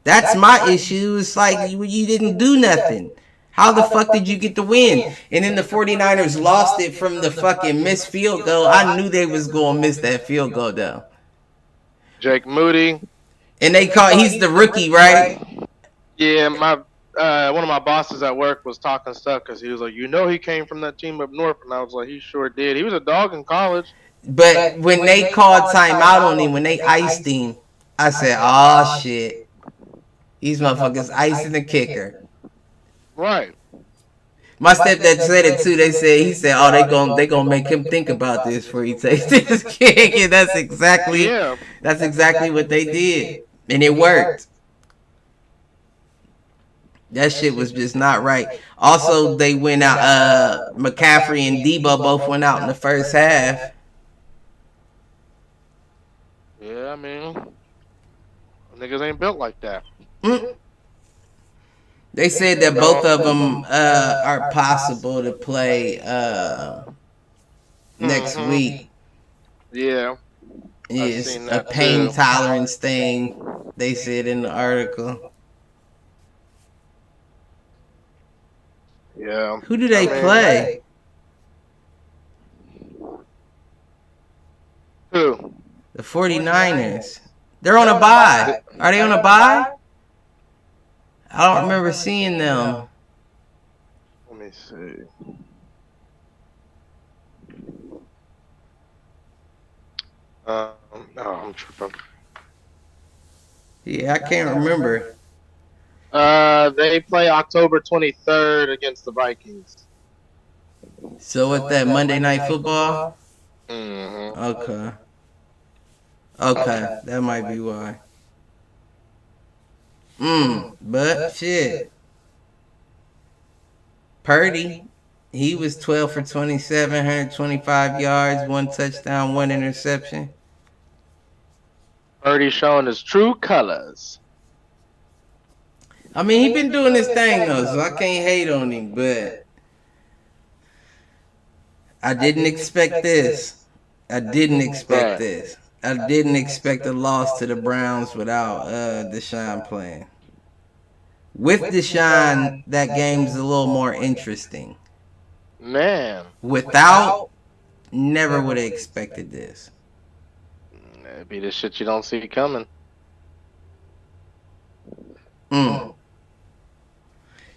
S1: That's my issue. It's like you didn't do nothing. How the fuck did you get the win? And then the 49ers lost it from the fucking missed field goal. I knew they was going to miss that field goal, though.
S4: Jake Moody.
S1: And he's the rookie, right?
S4: Yeah, one of my bosses at work was talking stuff because he was like, he came from that team up north. And I was like, he sure did. He was a dog in college.
S1: But when they called timeout on him, when they iced him, I said, oh, shit. These motherfuckers icing the kicker.
S4: Right.
S1: My stepdad said it too. He said, oh, they gonna make him think about this before he takes this kick. And that's exactly what they did. And it worked. That shit was just not right. Also, they went out. McCaffrey and Debo both went out in the first half.
S4: Yeah, I mean, niggas ain't built like that.
S1: They said that both of them are possible to play next week.
S4: Yeah.
S1: It's a pain tolerance thing, they said in the article.
S4: Yeah.
S1: Who do they play?
S4: Who?
S1: The 49ers. They're on a bye. Are they on a bye? I don't remember seeing them.
S4: Let me see. No, I'm tripping.
S1: Yeah, I can't remember.
S4: They play October 23rd against the Vikings.
S1: So with that Monday Night Football?
S4: Mm-hmm.
S1: Okay, that might be why. But shit. Purdy, he was 12 for 27, 125 yards, 1 touchdown, 1 interception.
S4: Purdy showing his true colors.
S1: I mean, he been doing his thing though, so I can't hate on him, but I didn't expect this. I didn't expect a loss to the Browns without Deshaun playing. With Deshaun, that game's a little more interesting.
S4: Man.
S1: Without, never would have expected this.
S4: It'd be the shit you don't see coming.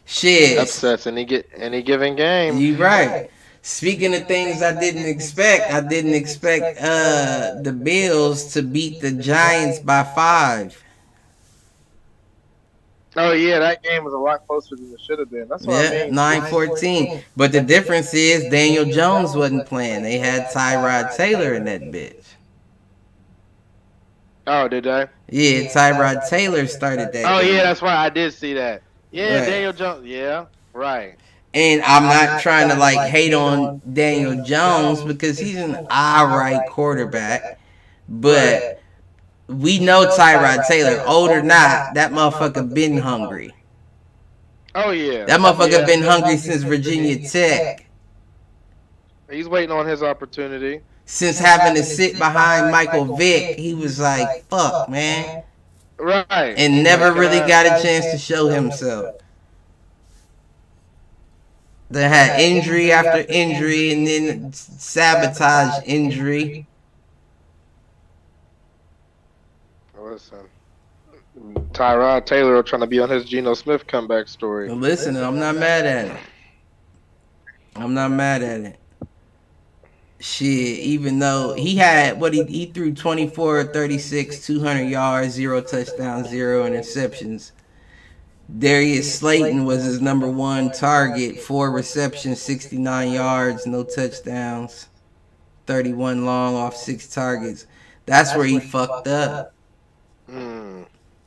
S1: Shit.
S4: Upsets any given game.
S1: You right. Speaking of things I didn't expect the Bills to beat the Giants by 5.
S4: Oh yeah, that game was a lot closer than it should have been. That's what I mean.
S1: 9-14. But the difference is Daniel Jones wasn't playing. They had Tyrod Taylor in that bitch.
S4: Oh, did they?
S1: Yeah, Tyrod Taylor started that.
S4: Oh
S1: game.
S4: yeah, that's right. I did see that. Yeah,
S1: Right.
S4: Daniel Jones. Yeah, right.
S1: And I'm not trying to like hate on Daniel Jones because he's an alright quarterback, but we know Tyrod Taylor, old or not, that motherfucker been hungry.
S4: Oh yeah.
S1: That motherfucker been hungry since Virginia Tech.
S4: He's waiting on his opportunity.
S1: Since having to sit behind Michael Vick, he was like, fuck, man.
S4: Right.
S1: And never really got a chance to show himself. They had injury after injury and then sabotage injury.
S4: Listen, Tyrod Taylor trying to be on his Geno Smith comeback story.
S1: Listen, I'm not mad at it. Shit, even though he had he threw 24, 36, 200 yards, 0 touchdowns, 0 interceptions. Darius Slayton was his number 1 target, 4 receptions, 69 yards, no touchdowns, 31 long off 6 targets. That's where he fucked up.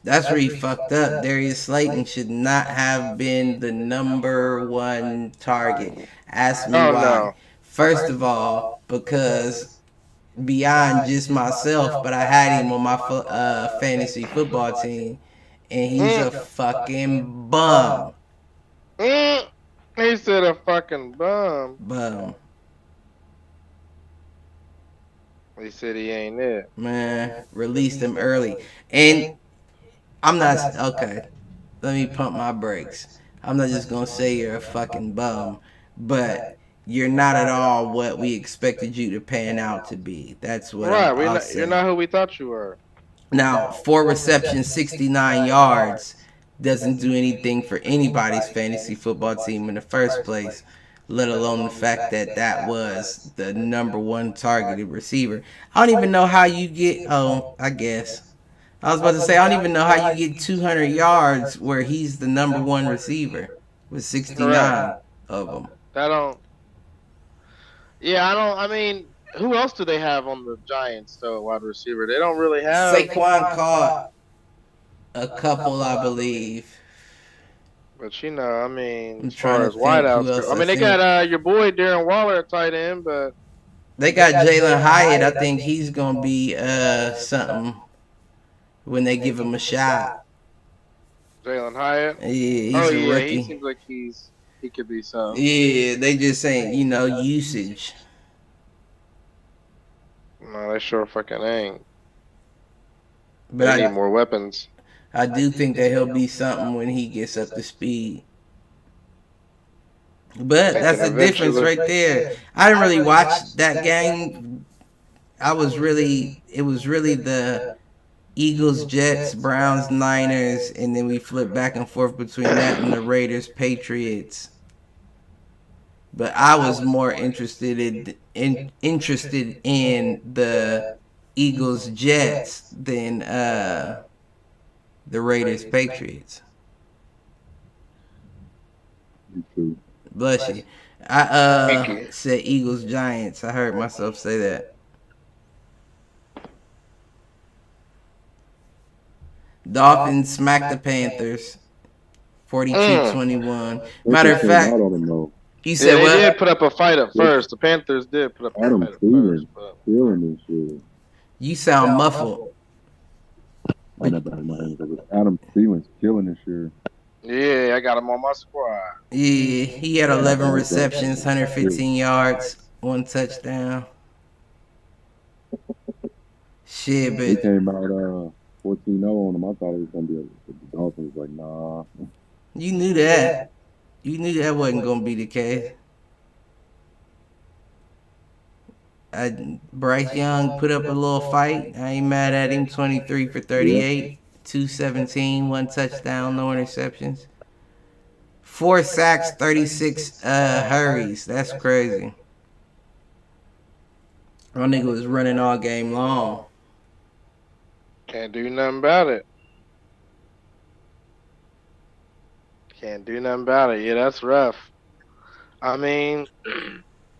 S1: Darius Slayton should not have been the number 1 target. Ask me why.
S4: No.
S1: First of all, because beyond just myself, but I had him on my fantasy football team, and he's a fucking bum.
S4: He said a fucking bum. He said he ain't it.
S1: Man, released him early. And I'm not, okay, let me pump my brakes. I'm not just going to say you're a fucking bum, but you're not at all what we expected you to pan out to be. That's what I'll say.
S4: You're not who we thought you were.
S1: Now, 4 receptions, 69 yards doesn't do anything for anybody's fantasy football team in the first place, let alone the fact that that was the number 1 targeted receiver. I don't even know how you get, I guess. I was about to say, I don't even know how you get 200 yards where he's the number 1 receiver with 69 of them.
S4: I mean, who else do they have on the Giants, though, wide receiver? They don't really have.
S1: Saquon caught a couple, I believe.
S4: But you know, I mean,
S1: I'm
S4: as far
S1: trying
S4: as
S1: to think who
S4: wideouts
S1: else
S4: go, I
S1: I
S4: mean, they
S1: seen.
S4: got your boy Darren Waller at tight end, but
S1: They got Jalen Hyatt. I think he's gonna be something when they give him a shot.
S4: Jalen Hyatt.
S1: Yeah,
S4: Oh
S1: he's a
S4: yeah, he
S1: rookie.
S4: seems like he could be some.
S1: Yeah, they just saying, usage.
S4: No, they sure fucking ain't.
S1: But
S4: They need more weapons.
S1: I do think that he'll be something when he gets up to speed. But that's the difference right there. I didn't really watch that game. It was really the Eagles, Jets, Browns, Niners, and then we flipped back and forth between that and the Raiders, Patriots. But I was more interested in the Eagles, Jets than the Raiders, Patriots. Bless you. I said Eagles, Giants. I heard myself say that. Dolphins smacked the Panthers 42-21. Matter of fact, you said
S4: they
S1: what?
S4: did put up a fight at first. The Panthers did put up a fight at first. But...
S1: You sound muffled.
S3: Adam Thielens killing this year.
S4: Yeah, I got him on my squad.
S1: Yeah, he had 11 receptions, 115 yards, 1 touchdown. Shit,
S3: He
S1: but
S3: came out 14-0 on him. I thought it was gonna be the Dolphins. Like, nah.
S1: you knew that. You knew that wasn't gonna be the case. Bryce Young put up a little fight. I ain't mad at him. 23 for 38, 217, 1 touchdown, no interceptions. 4 sacks, 36 hurries. That's crazy. My nigga was running all game long.
S4: Can't do nothing about it. Can't do nothing about it. Yeah, that's rough. I mean,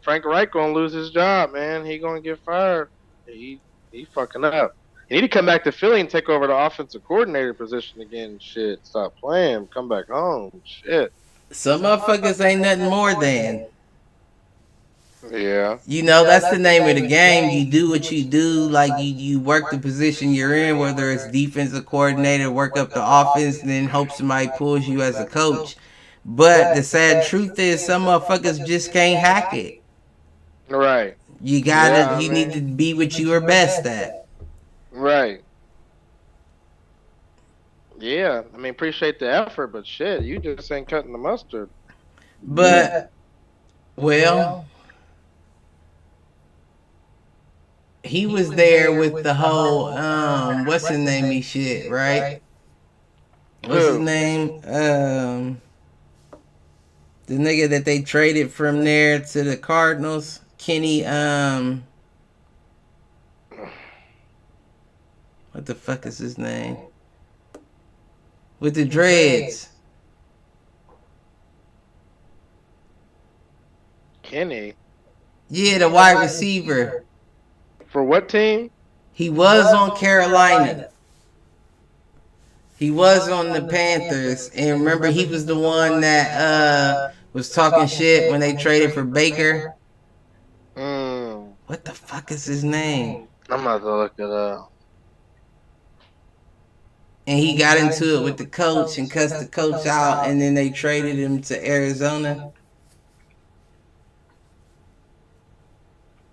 S4: Frank Reich gonna lose his job, man. He gonna get fired. He fucking up. He need to come back to Philly and take over the offensive coordinator position again. Shit, stop playing. Come back home. Shit.
S1: Some motherfuckers ain't nothing more than.
S4: Yeah.
S1: That's the name of the game. You do what you do. Like, you work the position you're in, whether it's defensive coordinator, work up the offense, and then hope somebody pulls you as a coach. But the sad truth is some motherfuckers just can't hack it.
S4: Right.
S1: You need to be what you are best at.
S4: Right. Yeah. I mean, appreciate the effort, but shit, you just ain't cutting the mustard.
S1: But, well, he was there with the whole, what's his name shit, right? What's his name? The nigga that they traded from there to the Cardinals, Kenny, what the fuck is his name? With the dreads.
S4: Kenny?
S1: Yeah, the wide receiver.
S4: For what team?
S1: He was on Carolina. He was on the Panthers. And remember, he was the one that was talking shit when they traded for Baker. What the fuck is his name?
S4: I'm about to look it up.
S1: And he got into it with the coach and cussed the coach out, and then they traded him to Arizona.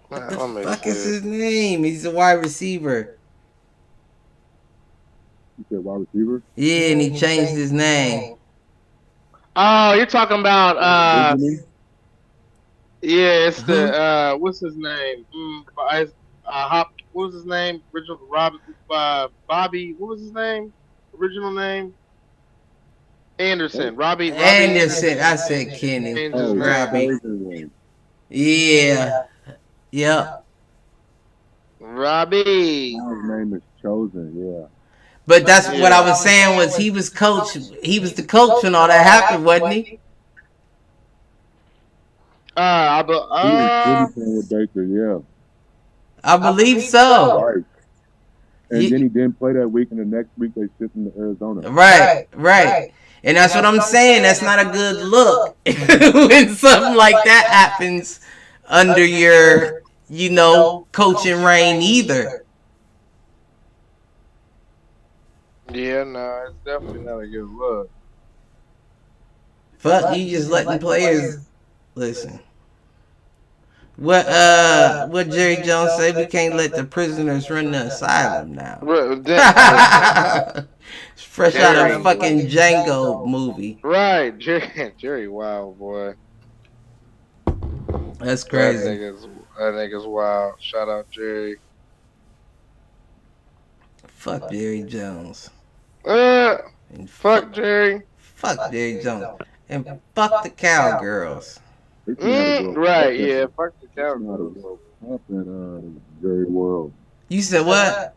S1: What the fuck is his name? He's a wide receiver.
S3: You said wide receiver?
S1: Yeah, and he changed his name.
S4: Oh, you're talking about yeah, it's the what's his name? What was his name? Original Bobby. What was his name? Original name? Anderson. Robbie
S1: Anderson. I said Kenny. Robbie. Yeah. Yep.
S4: Robbie.
S3: His name is Chosen. Yeah.
S1: But that's what I was saying was he was the coach when all that happened, wasn't he?
S3: He was with Baker, yeah.
S1: I believe so.
S3: Right. And then he didn't play that week, and the next week they shipped him to Arizona.
S1: Right. And that's what I'm saying. That's not a good look when something like that happens under your, coaching reign either.
S4: Yeah, no, it's definitely not a good look.
S1: Fuck, you just letting players listen. What Jerry Jones say? We can't let the prisoners run the asylum now. Fresh out of a fucking Django movie.
S4: Right, Jerry, wow, boy.
S1: That's crazy.
S4: That nigga's wild. Shout out Jerry.
S1: Fuck Jerry Jones.
S4: And fuck Jerry.
S1: Fuck Jerry Jones. And fuck the cowgirls.
S4: Right, yeah, fuck the cowgirls.
S3: Jerry World.
S1: You said what?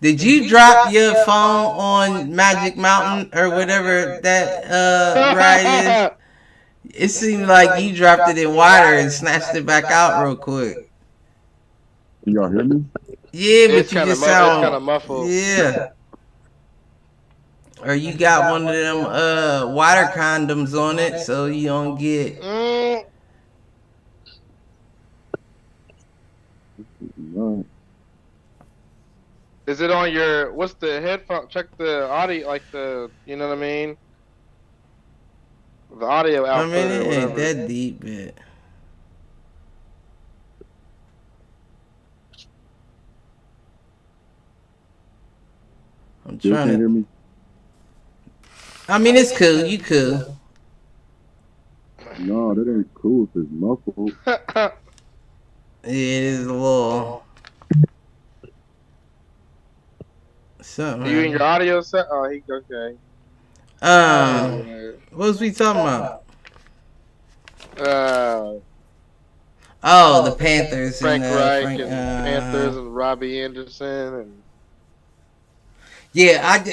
S1: Did you drop your phone on Magic Mountain or whatever that ride is? It seemed like you dropped it in water and snatched it back out real quick.
S3: Can y'all hear me?
S1: Yeah, but you just sound
S4: kind of muffled.
S1: Yeah. Or you got one of them water condoms on it so you don't get
S4: Is it on your, what's the headphone? Check the audio, like the, you know what I mean? The audio output.
S1: I mean, it ain't that deep, but I'm trying to hear me. I mean, it's cool. You cool.
S3: No, that ain't cool. It's muffled.
S1: It is a little. Something.
S4: You in your audio set? Oh, he okay.
S1: What was we talking about? The Panthers.
S4: Frank Reich and Panthers and Robbie Anderson and.
S1: Yeah,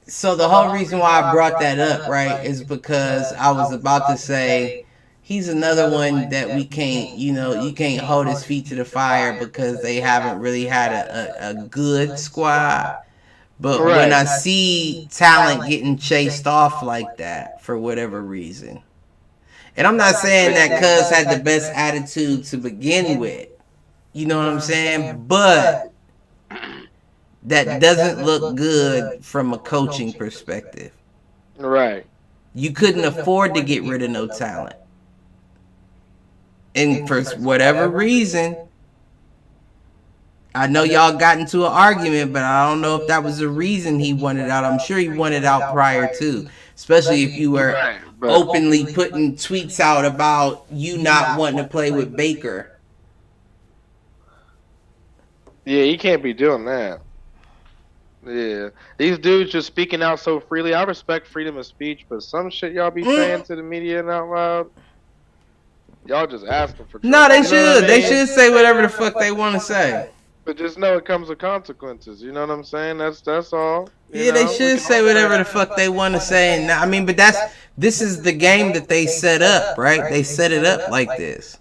S1: so the whole reason why I brought that up, right, is because I was about to say he's another one that we can't, you can't hold his feet to the fire because they haven't really had a good squad. But when I see talent getting chased off like that for whatever reason, and I'm not saying that Cuz had the best attitude to begin with, you know what I'm saying? But that doesn't look good from a coaching perspective.
S4: Right.
S1: You couldn't afford to get rid of no talent. And for whatever reason, I know y'all got into an argument, but I don't know if that was the reason he wanted out. I'm sure he wanted out prior to, especially if you were openly putting tweets out about you not wanting to play with Baker.
S4: Yeah, you can't be doing that. Yeah, these dudes just speaking out so freely. I respect freedom of speech, but some shit y'all be saying to the media and out loud, y'all just asking for trouble.
S1: No, they should. They should say whatever the fuck they want to say.
S4: But just know it comes with consequences. You know what I'm saying? That's all.
S1: Yeah, they should say whatever the fuck they want to say. And I mean, but this is the game that they set up, right? They set it up like this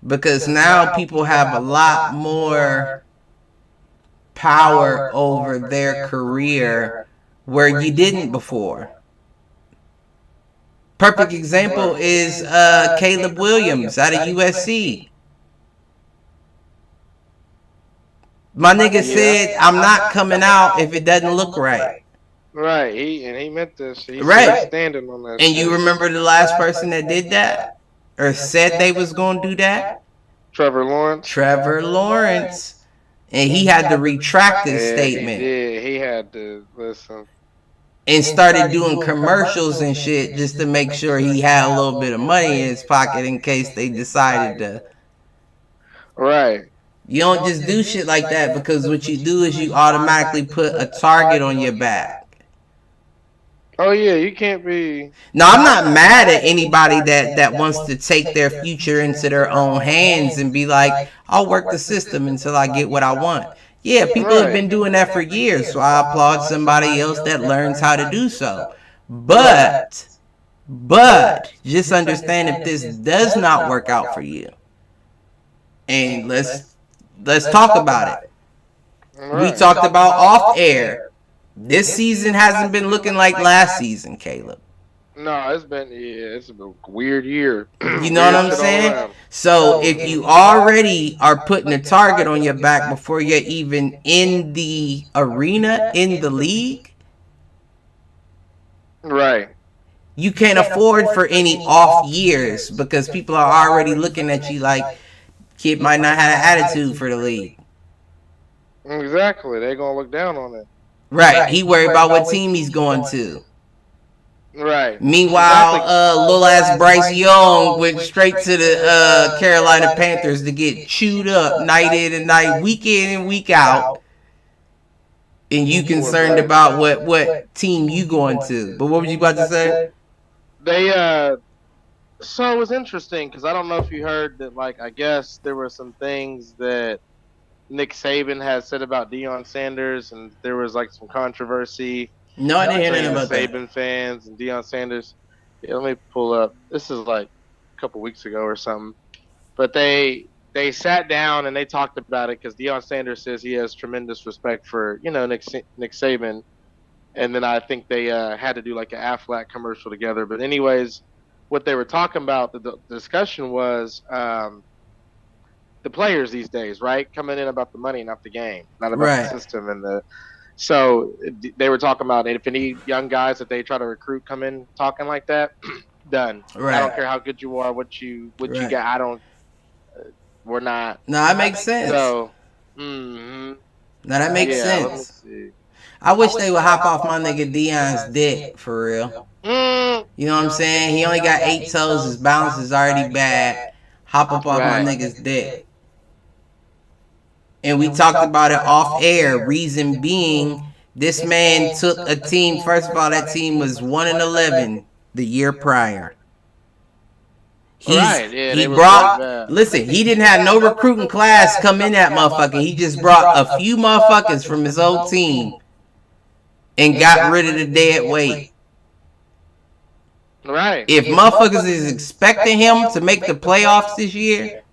S1: because now people have a lot more power over their career where you didn't before. Perfect example is Caleb Williams out of USC. My nigga said, I'm not coming out if it doesn't look right.
S4: Right, he meant this. He's standing on that.
S1: And you remember the last person that did that? Or said they was going to do that?
S4: Trevor
S1: Lawrence. And he had to retract his statement.
S4: Yeah, he had to listen.
S1: And started doing commercials and shit just to make sure he had a little bit of money in his pocket in case they decided to.
S4: Right.
S1: You don't just do shit like that because what you do is you automatically put a target on your back.
S4: Oh yeah, you can't be.
S1: No, I'm not mad at anybody that wants to take their future into their own hands and be like, I'll work the system until I get what I want. Yeah, people have been doing that for years, so I applaud somebody else that learns how to do so. But just understand if this does not work out for you, and let's talk about it. We talked about off air This season hasn't been looking like last season, Caleb.
S4: No, it's been a weird year.
S1: You know what I'm saying? So if you already are putting a target on your back before you're even in the arena, in the league,
S4: right?
S1: You can't afford for any off years because people are already looking at you like kid might not have an attitude for the league.
S4: Exactly, they're gonna look down on it.
S1: Right. He worried about what team he's going to.
S4: Right.
S1: Meanwhile, little ass Bryce Young went straight to the Carolina Panthers to get chewed up night in and night, week in and week out. And you concerned about what team you going to. But what were you about to say?
S4: So it was interesting because I don't know if you heard that, like, I guess there were some things that Nick Saban had said about Deion Sanders, and there was like some controversy.
S1: No, I didn't hear anything about that.
S4: Saban fans and Deion Sanders. Yeah, let me pull up. This is like a couple weeks ago or something. But they sat down and they talked about it because Deion Sanders says he has tremendous respect for, Nick Saban. And then I think they had to do like an Aflac commercial together. But anyways, what they were talking about, the discussion was the players these days, right? Coming in about the money, not the game, not about the system and the. So they were talking about if any young guys that they try to recruit come in talking like that, done. Right. I don't care how good you are, what you got. I don't. We're not.
S1: No, that makes sense.
S4: So.
S1: Now that makes sense. Let me see. I wish they would hop off my nigga Deion's dick for real. You know what I'm saying? He only got 8 toes. His balance is already bad. Hop up off my nigga's dick. And we talked about it off air. Reason being, this man took a team. First of all, that team was 1-11 the year prior. He brought. Listen, he didn't have no recruiting class come in that motherfucker. He just brought a few motherfuckers from his old team and got rid of the dead weight.
S4: Right.
S1: If motherfuckers is expecting him to make the playoffs this year,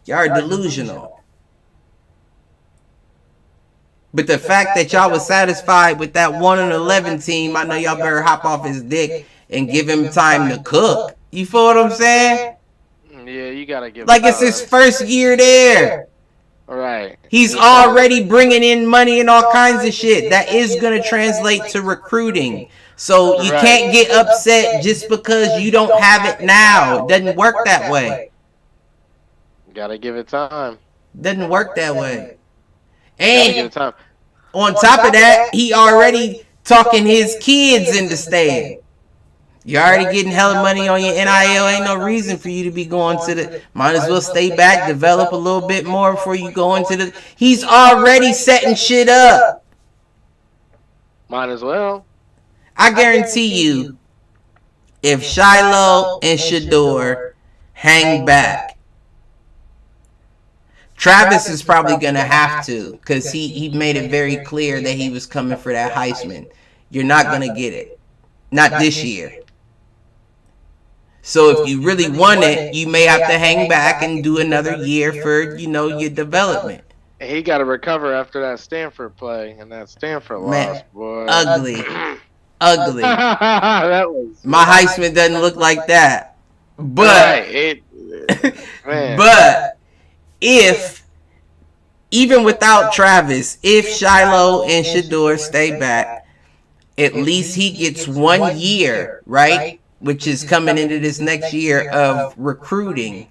S1: y'all are delusional. But the fact that y'all was satisfied with that 1-11 team, I know y'all better hop off his dick and give him time to cook. You feel what I'm saying?
S4: Yeah, you gotta give.
S1: Like it's his first year there.
S4: Right.
S1: He's already bringing in money and all kinds of shit. That is gonna translate to recruiting. So you can't get upset just because you don't have it now. It doesn't work that way.
S4: Gotta give it time.
S1: Doesn't work that way. And on top of that, he already talking his kids into staying. You're already getting hella money on your NIL. Ain't no reason for you to be going to the. Might as well stay back, develop a little bit more before you go into the. He's already setting shit up.
S4: Might as well.
S1: I guarantee you, if Shiloh and Shedeur hang back, Travis is probably going to have to, because he made it very clear that he was coming for that Heisman. You're not going to get it. Not this year. So if you really want it, you may have to hang back and do another year for, your development.
S4: He got to recover after that Stanford play and that Stanford loss, boy.
S1: Ugly.
S4: That was
S1: my Heisman doesn't look like that. But but if even without Travis, if Shiloh and Shedeur stay back, at least he gets 1 year, right? Which is coming into this next year of recruiting.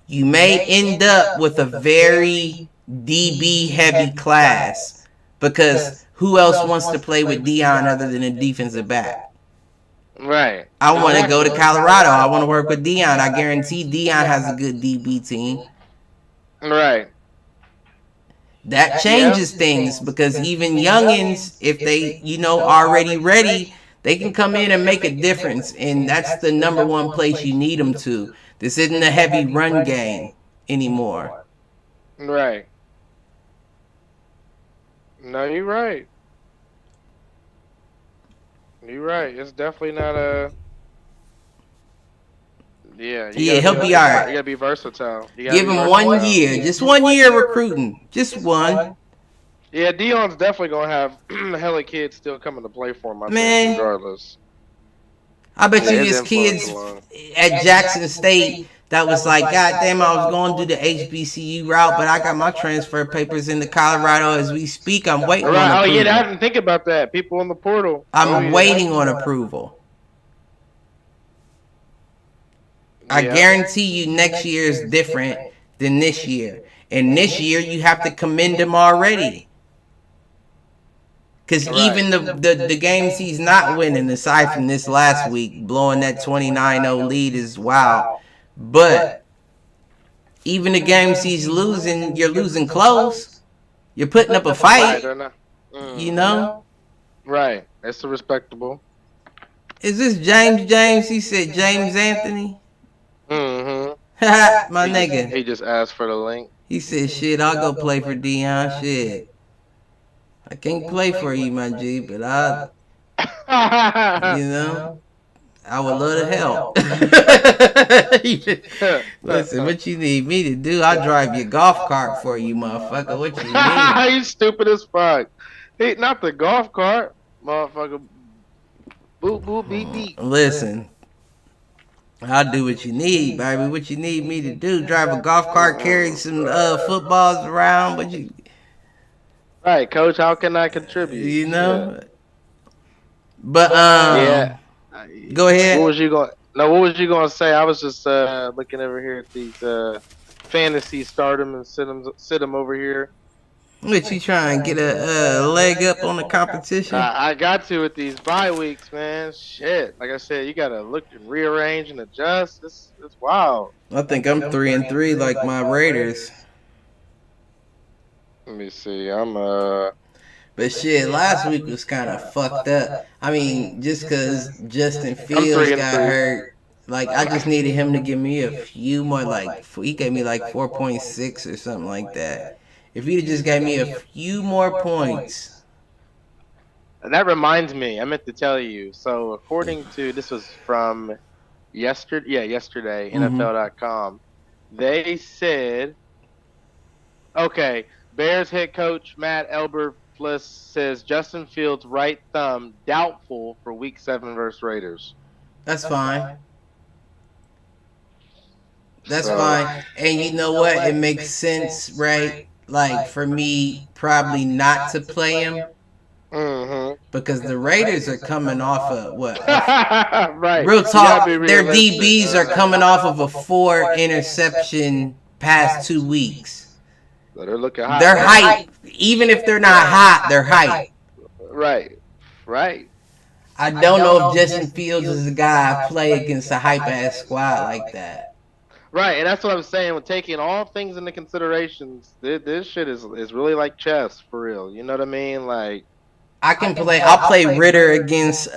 S1: You may end up with a very DB heavy class because who else wants to play with Deion other than a defensive back?
S4: Right.
S1: I want to go to Colorado. I want to work with Deion. I guarantee Deion has a good DB team.
S4: Right.
S1: That changes things because even youngins, if they, already ready, they can come in and make a difference. And that's the number one place you need them to. This isn't a heavy run game anymore.
S4: Right. No, you're right. You're right. It's definitely not a. Yeah,
S1: he'll be all right.
S4: You gotta be versatile.
S1: Give him 1 year, just 1 year recruiting, just one.
S4: Yeah, Dion's definitely gonna have hella kids still coming to play for him. I
S1: Man.
S4: think, regardless.
S1: I bet you
S4: Yeah,
S1: his
S4: his influence
S1: kids
S4: alone.
S1: at Jackson State that was like, God damn, I was going to do the HBCU route, but I got my transfer papers into Colorado as we speak. I'm waiting on
S4: Right. Oh
S1: approval.
S4: yeah, I didn't think about that. People in the portal.
S1: I'm waiting on approval. I guarantee you next year is different than this year. And this year you have to commend him already. Because even the games he's not winning, aside from this last week, blowing that 29-0 lead is wild. But even the games he's losing, you're losing close. You're putting up a fight. You know?
S4: Right. That's respectable.
S1: Is this James? He said James Anthony.
S4: Mm-hmm.
S1: My nigga.
S4: He just asked for the link.
S1: He said, shit, I'll go play for Dion. Shit. I can't play for you, my G, but you know, I would love to help. Listen, what you need me to do? I'll drive your golf cart for you, motherfucker. What you need?
S4: You stupid as fuck. Hey, not the golf cart, motherfucker. Boop, boop, beep, beep.
S1: Listen, I'll do what you need, baby. What you need me to do? Drive a golf cart, carry some footballs around, but you...
S4: Right, coach, how can I contribute?
S1: You know? Yeah. But,
S4: yeah.
S1: Go ahead.
S4: What was you going to say? I was just looking over here at these fantasy stardom and sit them over here.
S1: What, you trying to get a leg up on the competition?
S4: I got to with these bye weeks, man. Shit. Like I said, you got to look and rearrange and adjust. It's wild.
S1: I think I'm 3-3 like my Raiders.
S4: Let me see.
S1: But shit, last week was kind of fucked up. I mean, just because Justin Fields got hurt, like, I just needed him to give me a few more, like, he gave me like 4.6 or something like that. If he'd just gave me a few more points.
S4: That reminds me, I meant to tell you. So, according to, this was from yesterday, NFL.com, they said, okay, Bears head coach Matt Eberflus says Justin Fields' right thumb doubtful for Week 7 versus Raiders.
S1: That's fine. That's fine. And you know what? It makes sense, right? Like, for me, probably not to play him.
S4: Mm-hmm.
S1: Because the Raiders are coming off of what?
S4: Right.
S1: Real talk, their DBs are coming off of a 4-interception past 2 weeks.
S4: So they're looking hot.
S1: They're hype. Even if they're not hot, they're hype.
S4: Right.
S1: I don't know if Justin Fields is the guy I play against a hype-ass squad like that.
S4: Right, and that's what I'm saying. With taking all things into considerations, this shit is really like chess, for real. You know what I mean? Like,
S1: I'll play Ritter against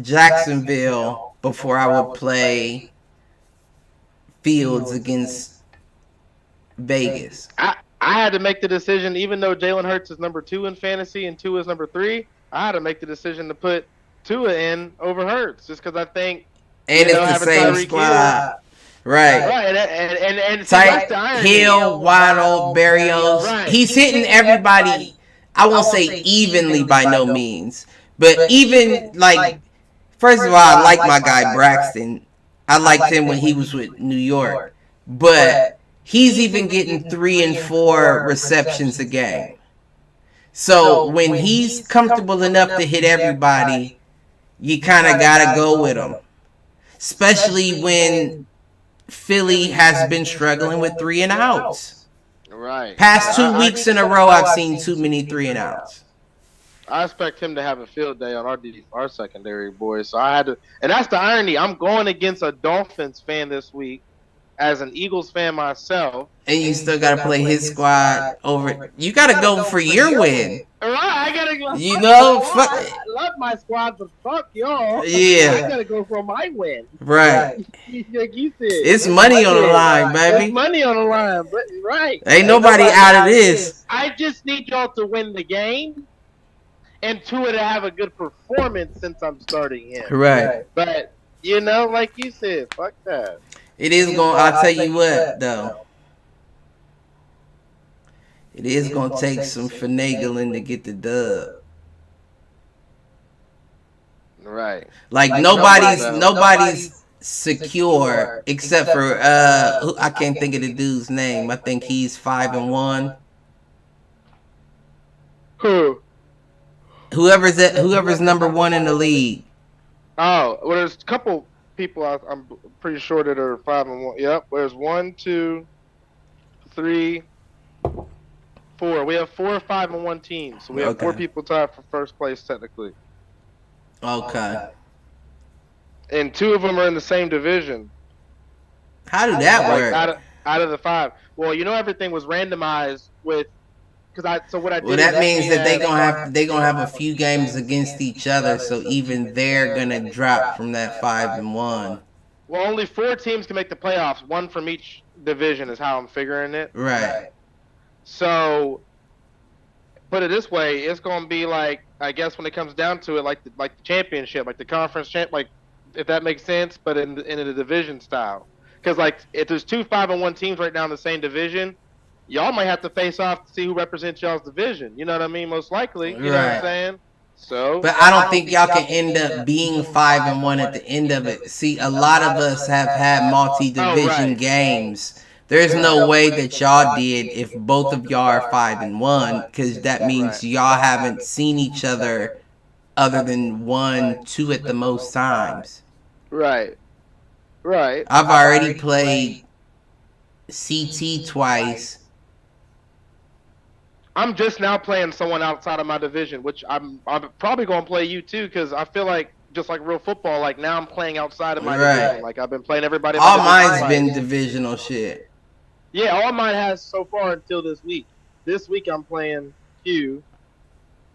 S1: Jacksonville before I would play Fields against Vegas.
S4: I had to make the decision, even though Jalen Hurts is number 2 in fantasy and 2 is number 3, I had to make the decision to put Tua in over Hurts, just because I think...
S1: And it's the same squad. Right.
S4: And
S1: Tyreek Hill, Waddle, Berrios. Right. He's hitting everybody, I won't say evenly by no means. But even, like, first of all, I like my guy Braxton. I liked him when he was with New York. But... he's even getting 3 and 4 receptions a game. So when he's comfortable enough to hit everybody, you kind of got to go with him. Especially when Philly has been struggling with 3 and outs.
S4: Right.
S1: Past 2 weeks in a row, I've seen too many 3 and outs.
S4: I expect him to have a field day on our secondary, boys. So I had to, and that's the irony. I'm going against a Dolphins fan this week. As an Eagles fan myself,
S1: and you still gotta play his squad over. You gotta go for your win.
S4: Right, I gotta go.
S1: You know, fuck.
S4: I love my squad, but fuck y'all.
S1: Yeah,
S4: I gotta go for my win.
S1: Right.
S4: Like you said,
S1: it's money on the line, baby.
S4: It's money on the line, but right.
S1: Ain't nobody out of this.
S4: I just need y'all to win the game, and Tua to have a good performance since I'm starting him.
S1: Right.
S4: But you know, like you said, fuck that.
S1: It is going. I'll tell you what, though. It is gonna take some finagling to get the dub.
S4: Right.
S1: Like nobody's secure except for I can't think of the dude's name. I think he's 5-1.
S4: Who?
S1: Whoever's number one in the league.
S4: Oh, well, there's a couple people I'm pretty sure that are 5-1. Yep. There's 1, 2, 3, 4. We have 4 5-1 teams, so we have 4 people tied for first place technically.
S1: Okay.
S4: And 2 of them are in the same division.
S1: How did that work?
S4: Out of the 5. Well, everything was randomized with. What I did.
S1: Well, that means that they gonna have a few games against each other, so even they're gonna drop from that 5-1.
S4: Well, only 4 teams can make the playoffs. 1 from each division is how I'm figuring it.
S1: Right.
S4: So, put it this way, it's gonna be like, I guess when it comes down to it, like the championship, like the conference champ, like if that makes sense, but in a division style. Because like if there's 2 5-1 teams right now in the same division, y'all might have to face off to see who represents y'all's division. You know what I mean? Most likely. You know what I'm saying? So.
S1: But I don't think y'all can end up being 5-1 at the end of it. See, a lot of us have had multi-division games. There's no way that y'all did if both of y'all are 5-1, because that means y'all haven't seen each other than 1, 2 at the most times.
S4: Right. Right.
S1: I've already played CT twice.
S4: I'm just now playing someone outside of my division, which I'm probably going to play you too, because I feel like just like real football, like now I'm playing outside of my division. Like I've been playing everybody.
S1: All mine's been divisional shit.
S4: Yeah, all mine has so far until this week. This week I'm playing Q.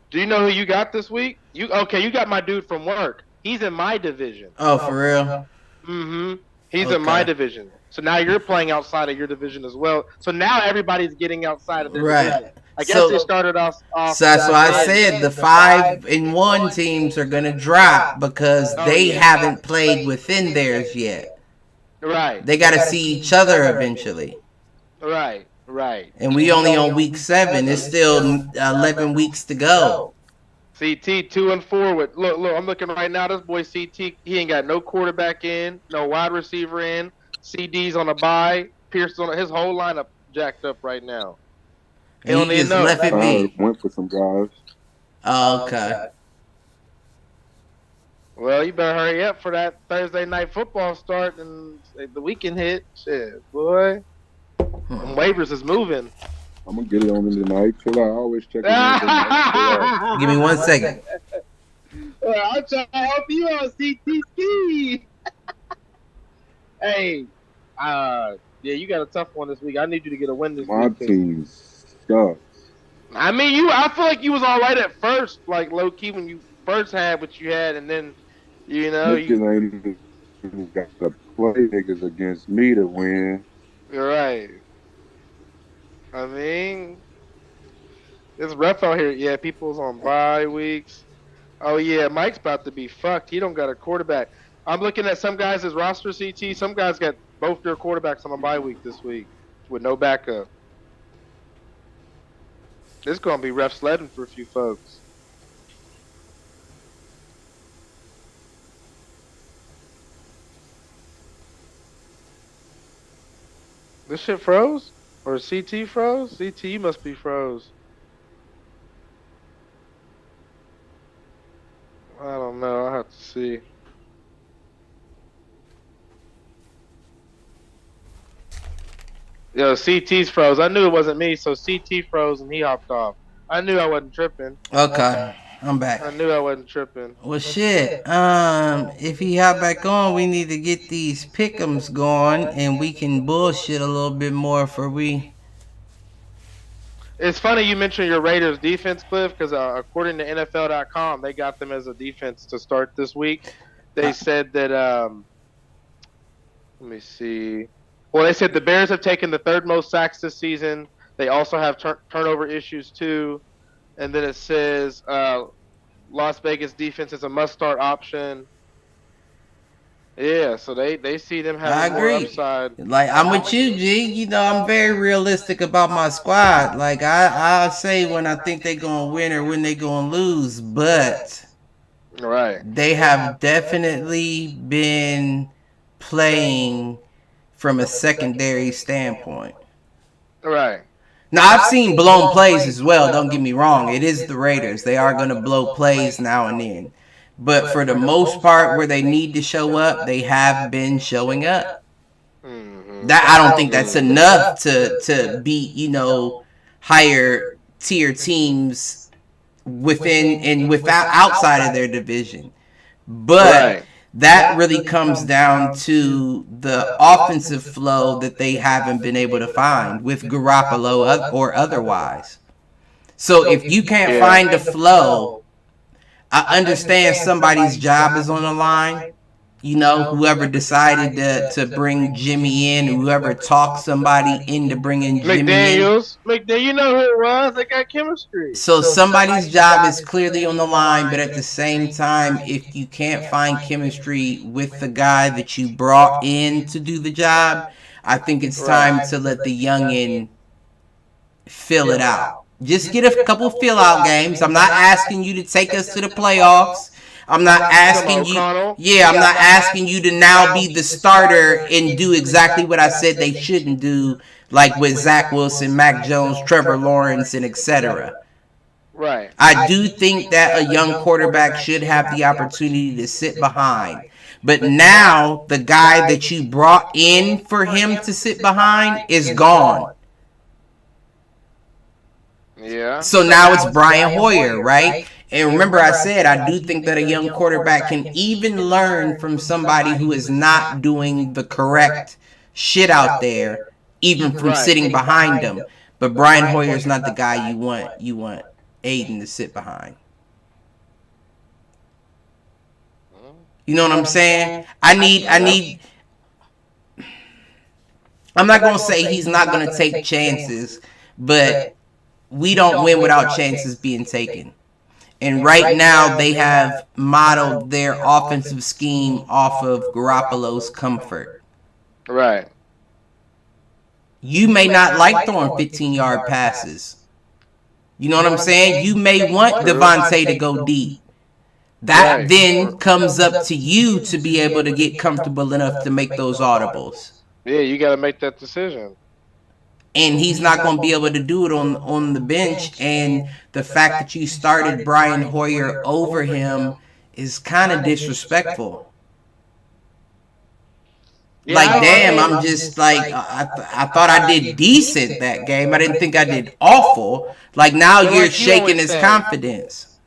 S4: Do you know who you got this week? You got my dude from work. He's in my division.
S1: Oh, for real?
S4: Mm-hmm. He's in my division. So now you're playing outside of your division as well. So now everybody's getting outside of their division. I guess they started off.
S1: So that's why I said the 5-1 teams are gonna drop because they haven't played within theirs yet.
S4: Right.
S1: They got to see each other eventually.
S4: Right.
S1: And we only on week 7. It's still 11 weeks to go.
S4: CT 2-4 with look. I'm looking right now. This boy CT, he ain't got no quarterback in, no wide receiver in. CD's on a bye. Pierce on his whole lineup jacked up right now.
S1: He just left it be.
S3: Went for some guys.
S1: Oh, okay.
S4: Well, you better hurry up for that Thursday night football start and the weekend hit. Shit, boy. Them waivers is moving.
S3: I'm gonna get it on them tonight. Chill out. I always check it out.
S1: Give me 1 second.
S4: I'm trying to help you out, CT Ski. Hey, yeah, you got a tough one this week. I need you to get a win this week.
S3: My team sucks.
S4: I mean, I feel like you was all right at first, like low key when you first had what you had, and then
S3: Niggas ain't even got to play niggas against me to win.
S4: You're right. I mean, it's rough out here. Yeah, people's on bye weeks. Oh yeah, Mike's about to be fucked. He don't got a quarterback. I'm looking at some guys' roster CT. Some guys got both their quarterbacks on a bye week this week with no backup. It's gonna be rough sledding for a few folks. This shit froze? Or CT froze? CT must be froze. I don't know. I'll have to see. Yo, CT's froze. I knew it wasn't me, so CT froze and he hopped off. I knew I wasn't tripping.
S1: Okay. I'm back.
S4: I knew I wasn't tripping.
S1: Well, shit. If he hop back on, we need to get these pick'ems going, and we can bullshit a little bit more for we.
S4: It's funny you mentioned your Raiders defense, Cliff, because according to NFL.com, they got them as a defense to start this week. They said that. Let me see. Well, they said the Bears have taken the 3rd most sacks this season. They also have turnover issues too. And then it says Las Vegas defense is a must-start option. Yeah, so they see them
S1: I
S4: having more
S1: agree.
S4: upside.
S1: Like I'm with you, G. You know, I'm very realistic about my squad. Like I'll say when I think they gonna win or when they gonna lose, but
S4: Right.
S1: they have definitely been playing from a secondary standpoint.
S4: Right.
S1: Now I've seen blown plays as well. Don't get me wrong. It is the Raiders. They are gonna blow plays now and then. But for the most part, where they need to show up, they have been showing up. That I don't think that's enough to beat, you know, higher tier teams within and without outside of their division. But that really comes down to the offensive flow that they haven't been able to find with Garoppolo or otherwise. So if you can't find the flow, I understand somebody's job is on the line. You know, whoever decided to bring Jimmy in, whoever talked somebody into bringing Jimmy
S4: McDaniels, you know who it was? They got chemistry.
S1: So somebody's job is clearly on the line, but at the same time, if you can't find chemistry with the guy that you brought in to do the job, I think it's time to let the youngin fill it out. Just get a couple fill out games. I'm not asking you to take us to the playoffs. I'm not asking you. Yeah, I'm not asking you to now be the starter and do exactly what I said they shouldn't do, like with Zach Wilson, Mac Jones, Trevor Lawrence, and etc.
S4: Right.
S1: I do think that a young quarterback should have the opportunity to sit behind. But now the guy that you brought in for him to sit behind is gone.
S4: Yeah.
S1: So now it's Brian Hoyer, right? And remember I said I do think that a young quarterback can even learn from somebody who is not doing the correct shit out there, even from sitting behind them. But Brian Hoyer's not the guy you want. You want Aiden to sit behind. You know what I'm saying? I'm not going to say he's not going to take chances, but we don't win without chances being taken. And right now they have modeled their offensive scheme off of Garoppolo's comfort.
S4: Right.
S1: You may not like throwing 15-yard passes. You know what I'm saying? You may want Devontae to go deep. That then comes up to you to be able to get comfortable enough to make those audibles.
S4: Yeah, you got to make that decision.
S1: And he's not going to be able to do it on the bench. And the fact that you started Brian Hoyer over him is kind of disrespectful.
S4: Yeah,
S1: like, damn, I'm just like, I thought I did decent that game. I didn't think I did awful. Like, now you're shaking his confidence.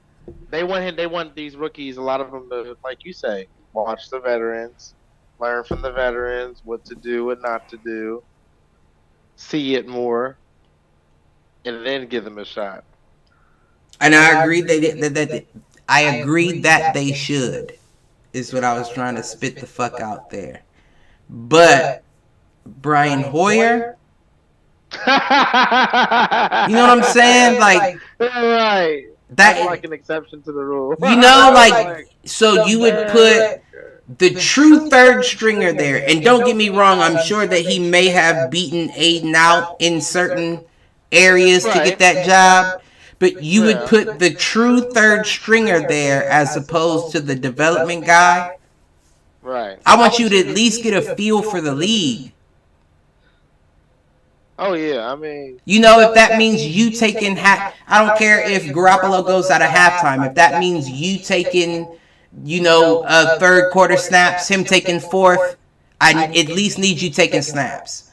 S4: They want these rookies, a lot of them, to, like you say, watch the veterans, learn from the veterans, what to do, what not to do, see it more, and then give them a shot.
S1: And I agree that they should, is what I was trying to spit the fuck out there. But Brian Hoyer, you know what I'm saying? Like,
S4: right. That's like an exception to the rule.
S1: You know, like, so you would put the true third stringer there. And don't get me wrong, I'm sure that he may have beaten Aiden out in certain areas to get that job. But you would put the true third stringer there as opposed to the development guy.
S4: Right.
S1: I want you to at least get a feel for the league.
S4: Oh, yeah, I mean...
S1: You know, if that means you taking... I don't care if Garoppolo goes out of halftime. If that means you taking, you know, third quarter snaps, him taking fourth, I at least need you taking snaps.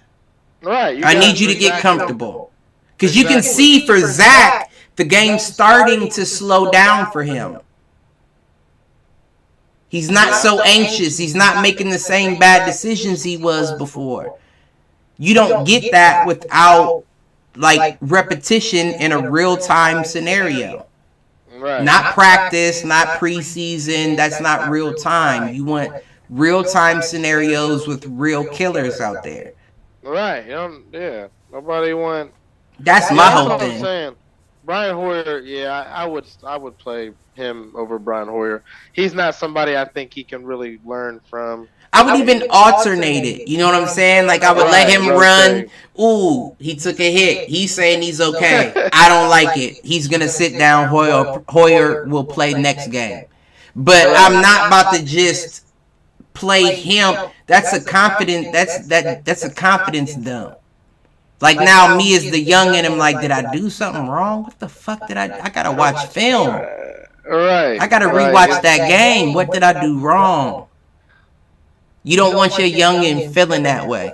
S4: Right.
S1: I need you to get comfortable. Because you can see for Zach, the game's starting to slow down for him. He's not so anxious. He's not making the same bad decisions he was before. You don't get that without, like, repetition in a real-time scenario.
S4: Right.
S1: Not practice, not preseason. That's not real time. You want real-time scenarios with real killers out there.
S4: Right. Yeah. Nobody want...
S1: That's my whole thing.
S4: Brian Hoyer, yeah, I would play him over Brian Hoyer. He's not somebody I think he can really learn from.
S1: I would even alternate it. You know what I'm saying? Like I would let him run. Ooh, he took a hit. He's saying he's okay. I don't like it. He's gonna sit down. Hoyer will play next game. But I'm not about to just play him. That's a confidence. That's a confidence dump. Like now, me as the youngin, I'm like, did I do something wrong? What the fuck did I gotta watch film.
S4: Right.
S1: I gotta rewatch that game. What did I do wrong? You don't want your youngin feeling that way.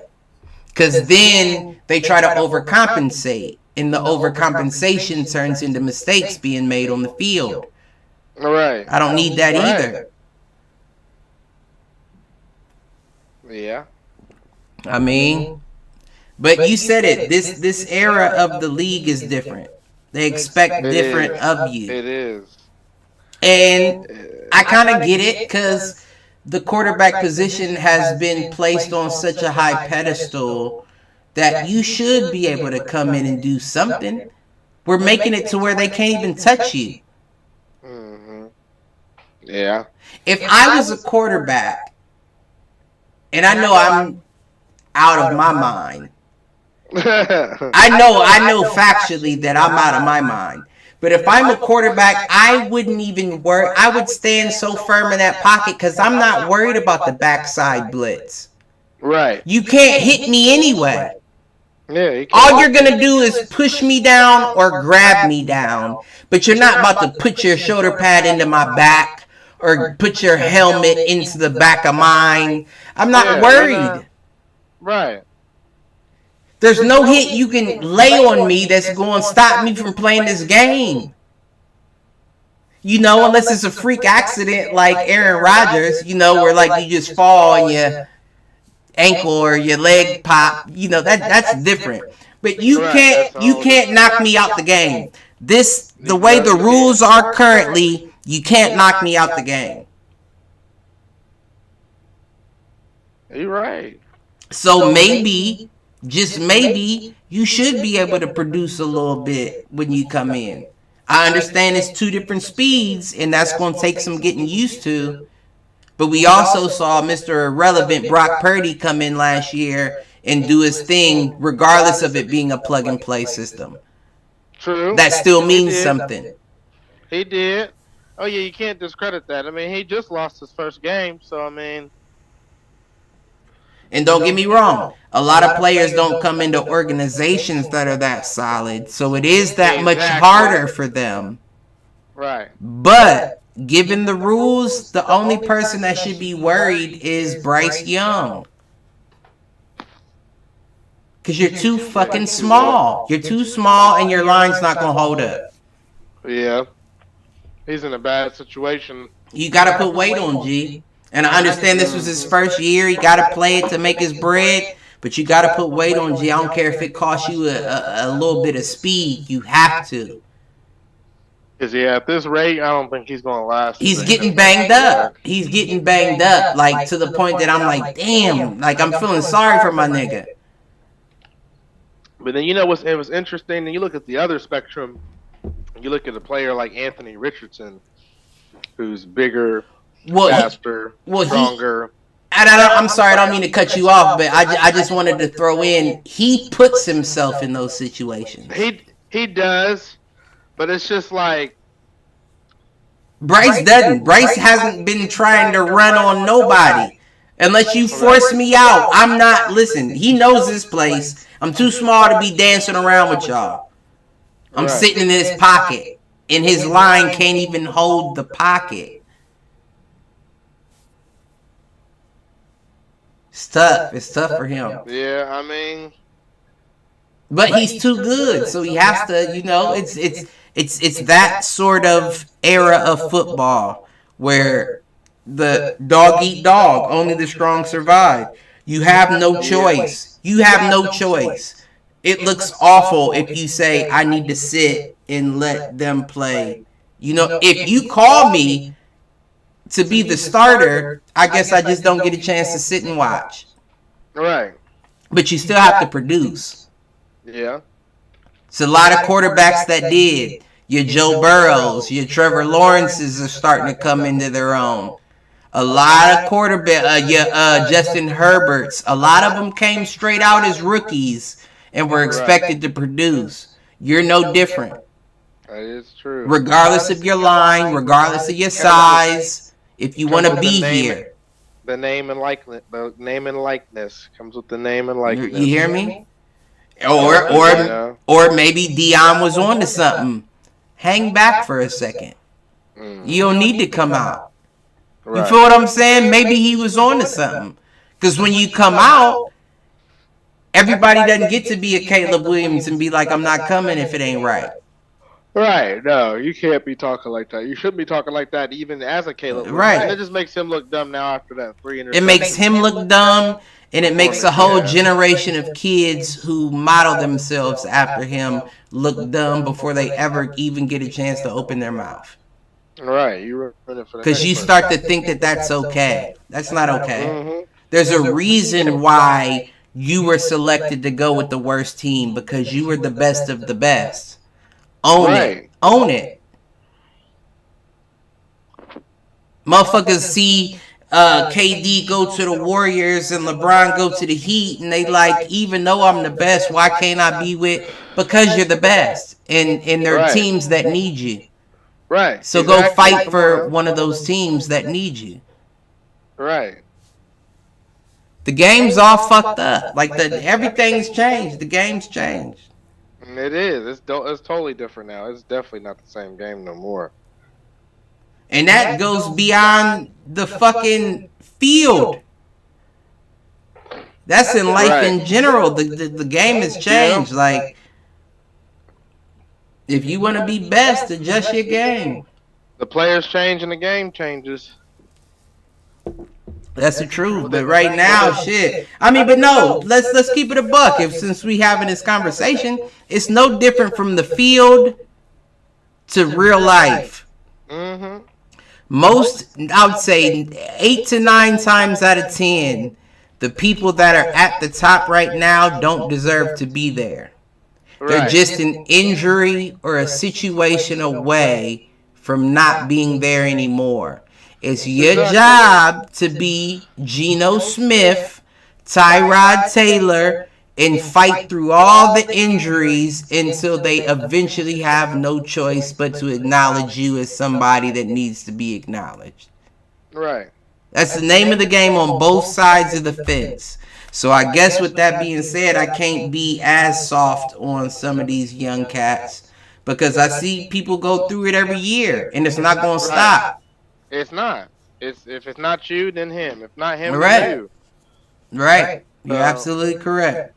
S1: Because then they try to overcompensate. And the overcompensation turns into mistakes being made on the field.
S4: Right.
S1: I don't need that either.
S4: Yeah.
S1: I mean, but you said it. This era of the league is different. They expect different of you.
S4: It is.
S1: And I kind of get it because the quarterback position has been placed on such a high pedestal that you should be able to come in and do something. We're making it to where they can't even touch you.
S4: Mm-hmm. Yeah.
S1: If I was a quarterback, and I know I'm out of my mind, I know factually that I'm out of my mind. But if I'm a quarterback, I wouldn't even worry. I would stand so firm in that pocket because I'm not worried about the backside blitz.
S4: Right.
S1: You can't hit me anyway.
S4: Yeah.
S1: All you're going to do is push me down or grab me down. But you're not about to put your shoulder pad into my back or put your helmet into the back of mine. I'm not worried.
S4: Right.
S1: There's no hit you can lay on me that's going to stop me from playing this game. You know, unless it's a freak accident like Aaron Rodgers, you know, where like you just fall and your ankle or your leg pop, you know, that's different. But you can't knock me out the game. The way the rules are currently, you can't knock me out the game.
S4: You're right.
S1: So maybe, just maybe, you should be able to produce a little bit when you come in. I understand it's two different speeds, and that's going to take some getting used to. But we also saw Mr. Irrelevant Brock Purdy come in last year and do his thing, regardless of it being a plug-and-play system.
S4: True.
S1: That still means something.
S4: He did. Oh, yeah, you can't discredit that. I mean, he just lost his first game, so, I mean...
S1: And don't get me wrong, a lot of players don't come into organizations that are that solid, so it is that much harder for them.
S4: Right.
S1: But given the rules, the only person that should be worried is Bryce Young. Because you're too fucking small. You're too small and your line's not going to hold up.
S4: Yeah. He's in a bad situation.
S1: You got to put weight on, G. And I understand this was his first year. He got to play it to make his bread. But you got to put weight on, G. I don't care if it costs you a little bit of speed. You have to.
S4: Because, yeah, at this rate, I don't think he's going to last.
S1: He's getting banged up. He's getting banged up, like, to the point that I'm like, damn. Like, I'm feeling sorry for my nigga.
S4: But then, you know, it was interesting. And you look at the other spectrum. You look at a player like Anthony Richardson, who's bigger, faster, stronger.
S1: I'm sorry, I don't mean to cut you off, but I just wanted to throw in, he puts himself in those situations.
S4: He does, but it's just like...
S1: Bryce doesn't. Bryce hasn't been trying to run on nobody. Unless you force me out, I'm not... Listen, he knows this place. I'm too small to be dancing around with y'all. I'm sitting in his pocket, and his line can't even hold the pocket. It's tough. It's tough for him.
S4: Yeah, I mean...
S1: But he's too good, so he has to, you know, it's that sort of era of football where the dog eat dog, only the strong survive. You have no choice. You have no choice. It looks awful if you say, I need to sit and let them play. You know, if you call me to be the starter, I guess I just don't get a chance to sit and watch.
S4: Right.
S1: But you still have to produce.
S4: Yeah.
S1: It's a lot of quarterbacks that did. Your Joe Burrows, your Trevor Lawrences are starting to come into their own. A lot of quarterback, Justin Herberts, a lot of them came straight out as rookies and were expected to produce. You're no different.
S4: That is true.
S1: Regardless of your line, regardless of your size, if you want to be here.
S4: The name and likeness. The name and likeness comes with the name and likeness.
S1: You hear me? Or maybe Dion was on to something. Hang back for a second. You don't need to come out. You feel what I'm saying? Maybe he was on to something. Because when you come out, everybody doesn't get to be a Caleb Williams and be like, I'm not coming if it ain't right.
S4: Right, no, you can't be talking like that. You shouldn't be talking like that even as a Caleb Williams.
S1: Right.
S4: And it just makes him look dumb now after that 3 interceptions.
S1: It makes him look dumb, and it makes a whole generation of kids who model themselves after him look dumb before they ever even get a chance to open their mouth.
S4: Right, you're running for that.
S1: Because you start to think that that's okay. That's not okay. There's a reason why you were selected to go with the worst team, because you were the best of the best. Own it. Own it. Motherfuckers see KD go to the Warriors and LeBron go to the Heat, and they like, even though I'm the best, why can't I be with? Because you're the best, and there are teams that need you.
S4: Right.
S1: So go fight for one of those teams that need you.
S4: Right.
S1: The game's all fucked up. Like everything's changed. The game's changed.
S4: It is. It's totally different now. It's definitely not the same game no more.
S1: And that goes beyond the fucking field. That's in life in general. The game has changed. Like, if you want to be best, adjust your game.
S4: The players change and the game changes.
S1: That's the truth. But right now, shit. I mean, but no, let's keep it a buck. Since we having this conversation, it's no different from the field to real life.
S4: Mm-hmm.
S1: Most, I would say 8 to 9 times out of 10, the people that are at the top right now don't deserve to be there. They're just an injury or a situation away from not being there anymore. It's your job to be Geno Smith, Tyrod Taylor, and fight through all the injuries until they eventually have no choice but to acknowledge you as somebody that needs to be acknowledged.
S4: Right.
S1: That's the name of the game on both sides of the fence. So I guess with that being said, I can't be as soft on some of these young cats because I see people go through it every year, and it's not going to stop.
S4: It's not. If it's not you, then him. If not him, then you.
S1: Right. You're absolutely correct.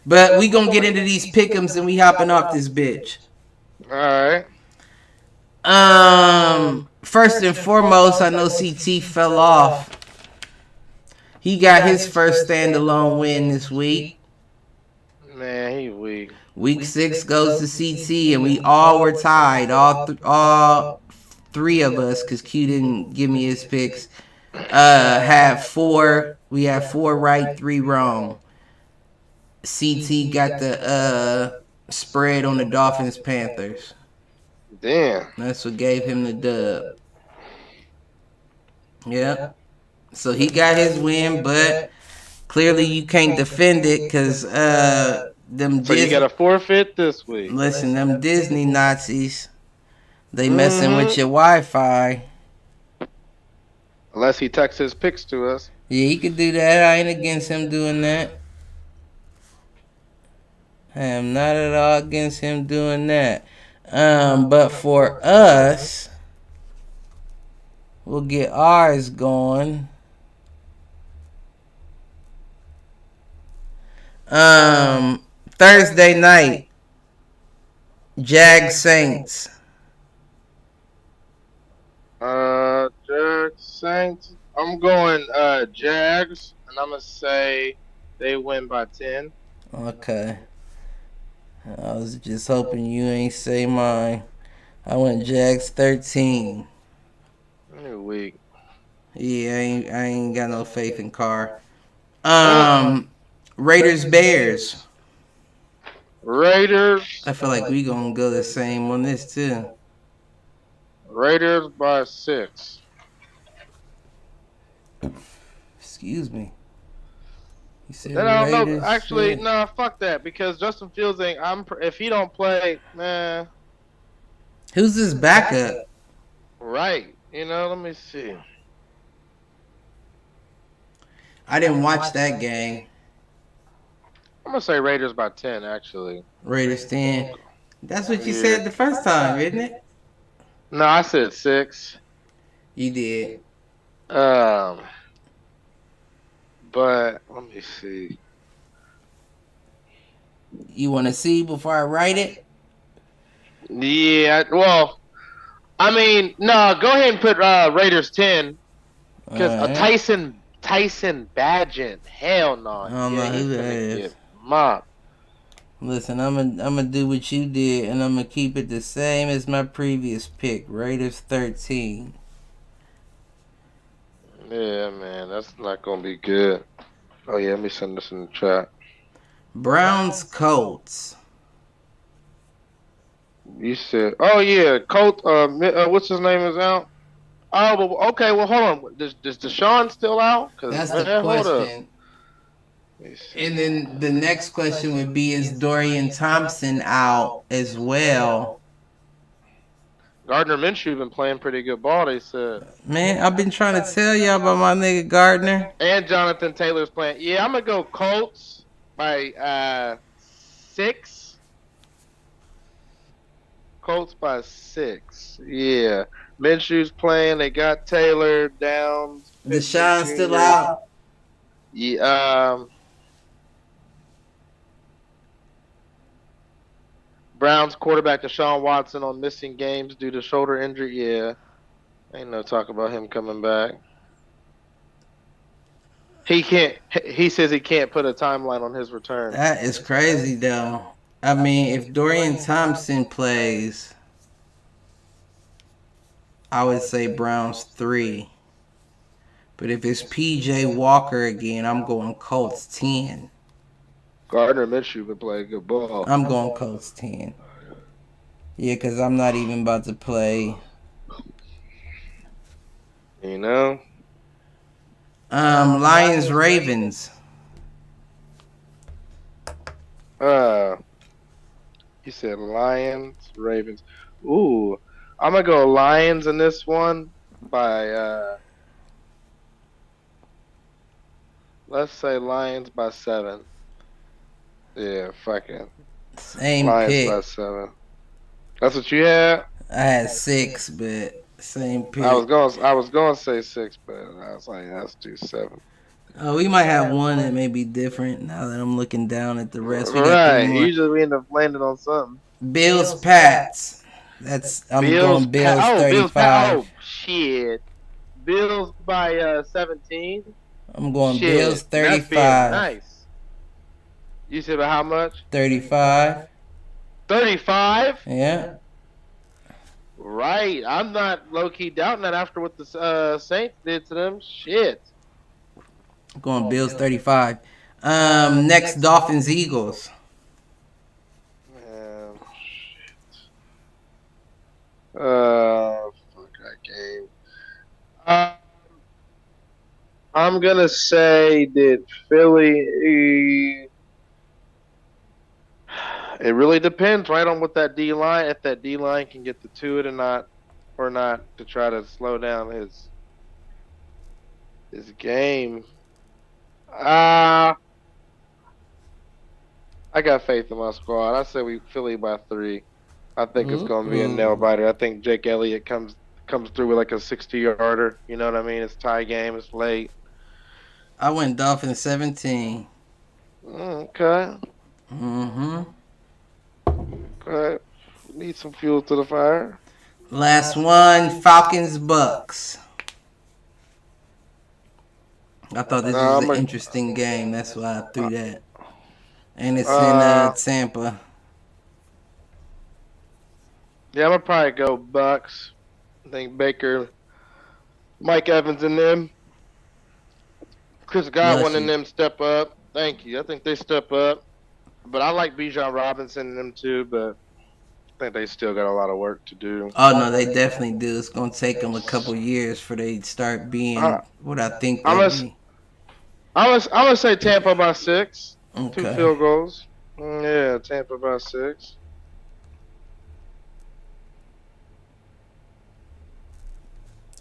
S1: But we gonna get into these pick'ems and we hopping off this bitch.
S4: All
S1: right. First and foremost, I know CT fell off. He got his first standalone win this week.
S4: Man, he weak.
S1: Week 6 goes to CT, and we all were tied. All 3 of us, because Q didn't give me his picks, had 4. We had 4 right, 3 wrong. CT got the spread on the Dolphins Panthers.
S4: Damn.
S1: That's what gave him the dub. Yeah. So he got his win, but clearly you can't defend it because them.
S4: So you got a forfeit this week.
S1: Listen, them Disney Nazis, they messing with your Wi-Fi.
S4: Unless he texts his picks to us.
S1: Yeah, he could do that. I ain't against him doing that. I am not at all against him doing that. But for us, we'll get ours going. Thursday night, Jags Saints.
S4: Jags Saints. I'm going Jags, and I'm gonna say they win by 10.
S1: Okay. I was just hoping you ain't say mine. I went Jags 13.
S4: You're weak.
S1: Yeah, I ain't got no faith in Carr. Raiders Bears.
S4: Raiders.
S1: I feel like we gonna go the same on this too.
S4: Raiders by 6.
S1: Excuse me. You said
S4: And I don't know.
S1: Raiders.
S4: Actually,
S1: Shit.
S4: no, fuck that. Because Justin Fields ain't. If he don't play, man.
S1: Who's this backup?
S4: Right. Let me see.
S1: I didn't watch that game.
S4: I'm gonna say Raiders by 10. Actually.
S1: Raiders 10. That's what you
S4: Yeah.
S1: said the first time, isn't it?
S4: No, I said 6.
S1: You did.
S4: But let me see.
S1: You want to see before I write it?
S4: Yeah. Well, I mean, no. Go ahead and put Raiders 10 because
S1: Alright.
S4: Tyson Bagent. Hell no.
S1: I don't know who that is.
S4: Mob.
S1: Listen, I'm gonna do what you did, and I'm gonna keep it the same as my previous pick. Raiders 13.
S4: Yeah, man, that's not gonna be good. Oh yeah, let me send this in the chat.
S1: Browns Colts.
S4: You said, oh yeah, Colt. What's his name is out? Oh, well, okay. Well, hold on. Does Deshaun still out?
S1: That's the question. And then the next question would be: is Dorian Thompson out as well?
S4: Gardner Minshew been playing pretty good ball. They said.
S1: Man, I've been trying to tell y'all about my nigga Gardner.
S4: And Jonathan Taylor's playing. Yeah, I'm gonna go Colts by 6. Colts by 6. Yeah, Minshew's playing. They got Taylor down.
S1: Deshaun still out.
S4: Yeah. Browns quarterback Deshaun Watson on missing games due to shoulder injury. Yeah, ain't no talk about him coming back. He can't. He says he can't put a timeline on his return.
S1: That is crazy, though. I mean, if Dorian Thompson plays, I would say Browns 3. But if it's PJ Walker again, I'm going Colts 10.
S4: Gardner Minshew been playing good ball.
S1: I'm going Colts 10. Yeah, because I'm not even about to play. Lions Ravens.
S4: He said Lions Ravens. Ooh, I'm gonna go Lions in this one by let's say Lions by 7. Yeah, fucking
S1: Same
S4: Lions
S1: pick.
S4: by 7. That's what you had?
S1: I had 6, but same pick.
S4: I was going to say 6, but I was like, let's do 7.
S1: Oh, we might have one that may be different now that I'm looking down at the rest. We got
S4: Right.
S1: 3 more.
S4: Usually we end up landing on something.
S1: Bills Pats. I'm going Bills 35.
S4: Oh shit. Bills by 17.
S1: I'm going
S4: Shit,
S1: Bills
S4: that's
S1: 35.
S4: being nice. You said about how much?
S1: 35.
S4: 35?
S1: Yeah.
S4: Right. I'm not low key doubting that after what the Saints did to them. Shit.
S1: I'm going Bills 35. Next Dolphins Eagles.
S4: Fuck that game. I'm gonna say that Philly. It really depends, right, on what that D line. If that D line can get to it or not, to try to slow down his game. I got faith in my squad. I say we Philly by 3. I think it's gonna be a nail biter. I think Jake Elliott comes through with like a 60-yarder. You know what I mean? It's tie game. It's late.
S1: I went Dolphins 17.
S4: Okay.
S1: Mm-hmm.
S4: Okay. Need some fuel to the fire.
S1: Last one, Falcons Bucks. I thought this was an interesting game. That's why I threw that. And it's in Tampa.
S4: Yeah, I'm gonna probably go Bucks. I think Baker, Mike Evans, and them. Chris Godwin and them step up. Thank you. I think they step up. But I like Bijan Robinson and them too. But I think they still got a lot of work to do.
S1: Oh no, they definitely do. It's gonna take them a couple years for they start being what I think they be.
S4: I'm gonna say Tampa by 6.
S1: Okay.
S4: 2 field goals. Yeah, Tampa by 6.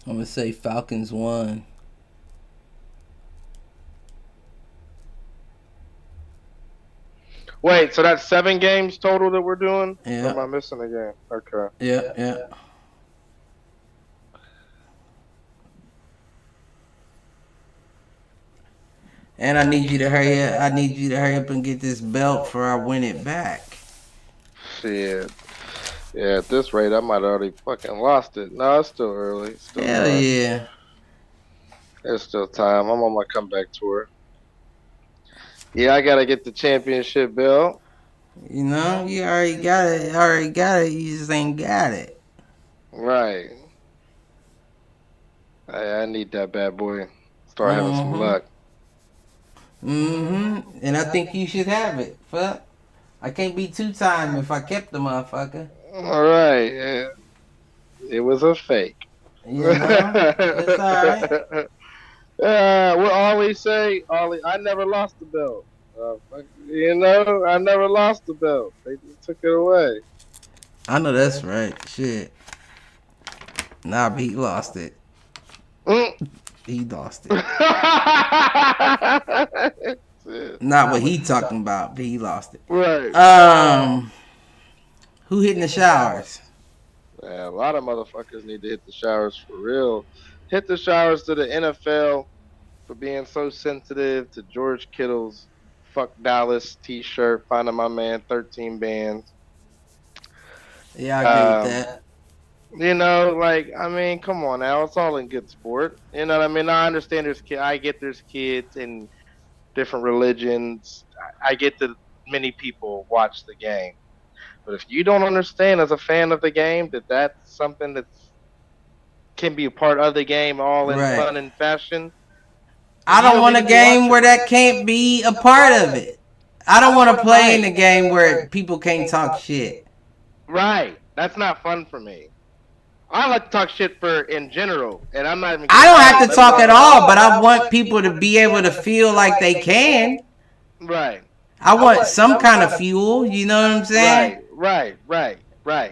S1: I'm gonna say Falcons 1.
S4: Wait, so that's 7 games total that we're doing?
S1: Yeah.
S4: Or am I missing a game? Okay.
S1: Yeah. And I need you to hurry up. I need you to hurry up and get this belt before I win it back.
S4: Shit. Yeah, at this rate, I might have already fucking lost it. No, it's still early.
S1: Hell yeah.
S4: There's still time. I'm on my comeback tour. Yeah, I gotta get the championship belt.
S1: You know, you already got it. You just ain't got it.
S4: Right. I need that bad boy. Start having some luck.
S1: And I think you should have it. Fuck. I can't be 2-time if I kept the motherfucker.
S4: All right. Yeah. It was a fake.
S1: You know? It's alright.
S4: What Ollie say? Ollie, I never lost the belt. You know, I never lost the belt. They just took it away.
S1: I know that's right. Shit. Nah, but he lost it. He lost it. Not what he talking about, but he lost it.
S4: Right.
S1: Who hitting the showers?
S4: Yeah, a lot of motherfuckers need to hit the showers for real. Hit the showers to the NFL for being so sensitive to George Kittle's "Fuck Dallas" T-shirt, finding my man 13 bands.
S1: Yeah, I agree with that.
S4: You know, like, I mean, come on now, it's all in good sport. You know what I mean? I understand I get there's kids in different religions. I get that many people watch the game. But if you don't understand as a fan of the game that that's something that can be a part of the game all in fun and fashion.
S1: I don't want a game where that can't be a part of it. I don't want to play in a game where people can't talk shit.
S4: Right. That's not fun for me. I like to talk shit in general, and I'm not even.
S1: I don't have to talk at all, but I want people to be able to feel like they can.
S4: Right.
S1: I want some kind of fuel. You know what I'm saying?
S4: Right.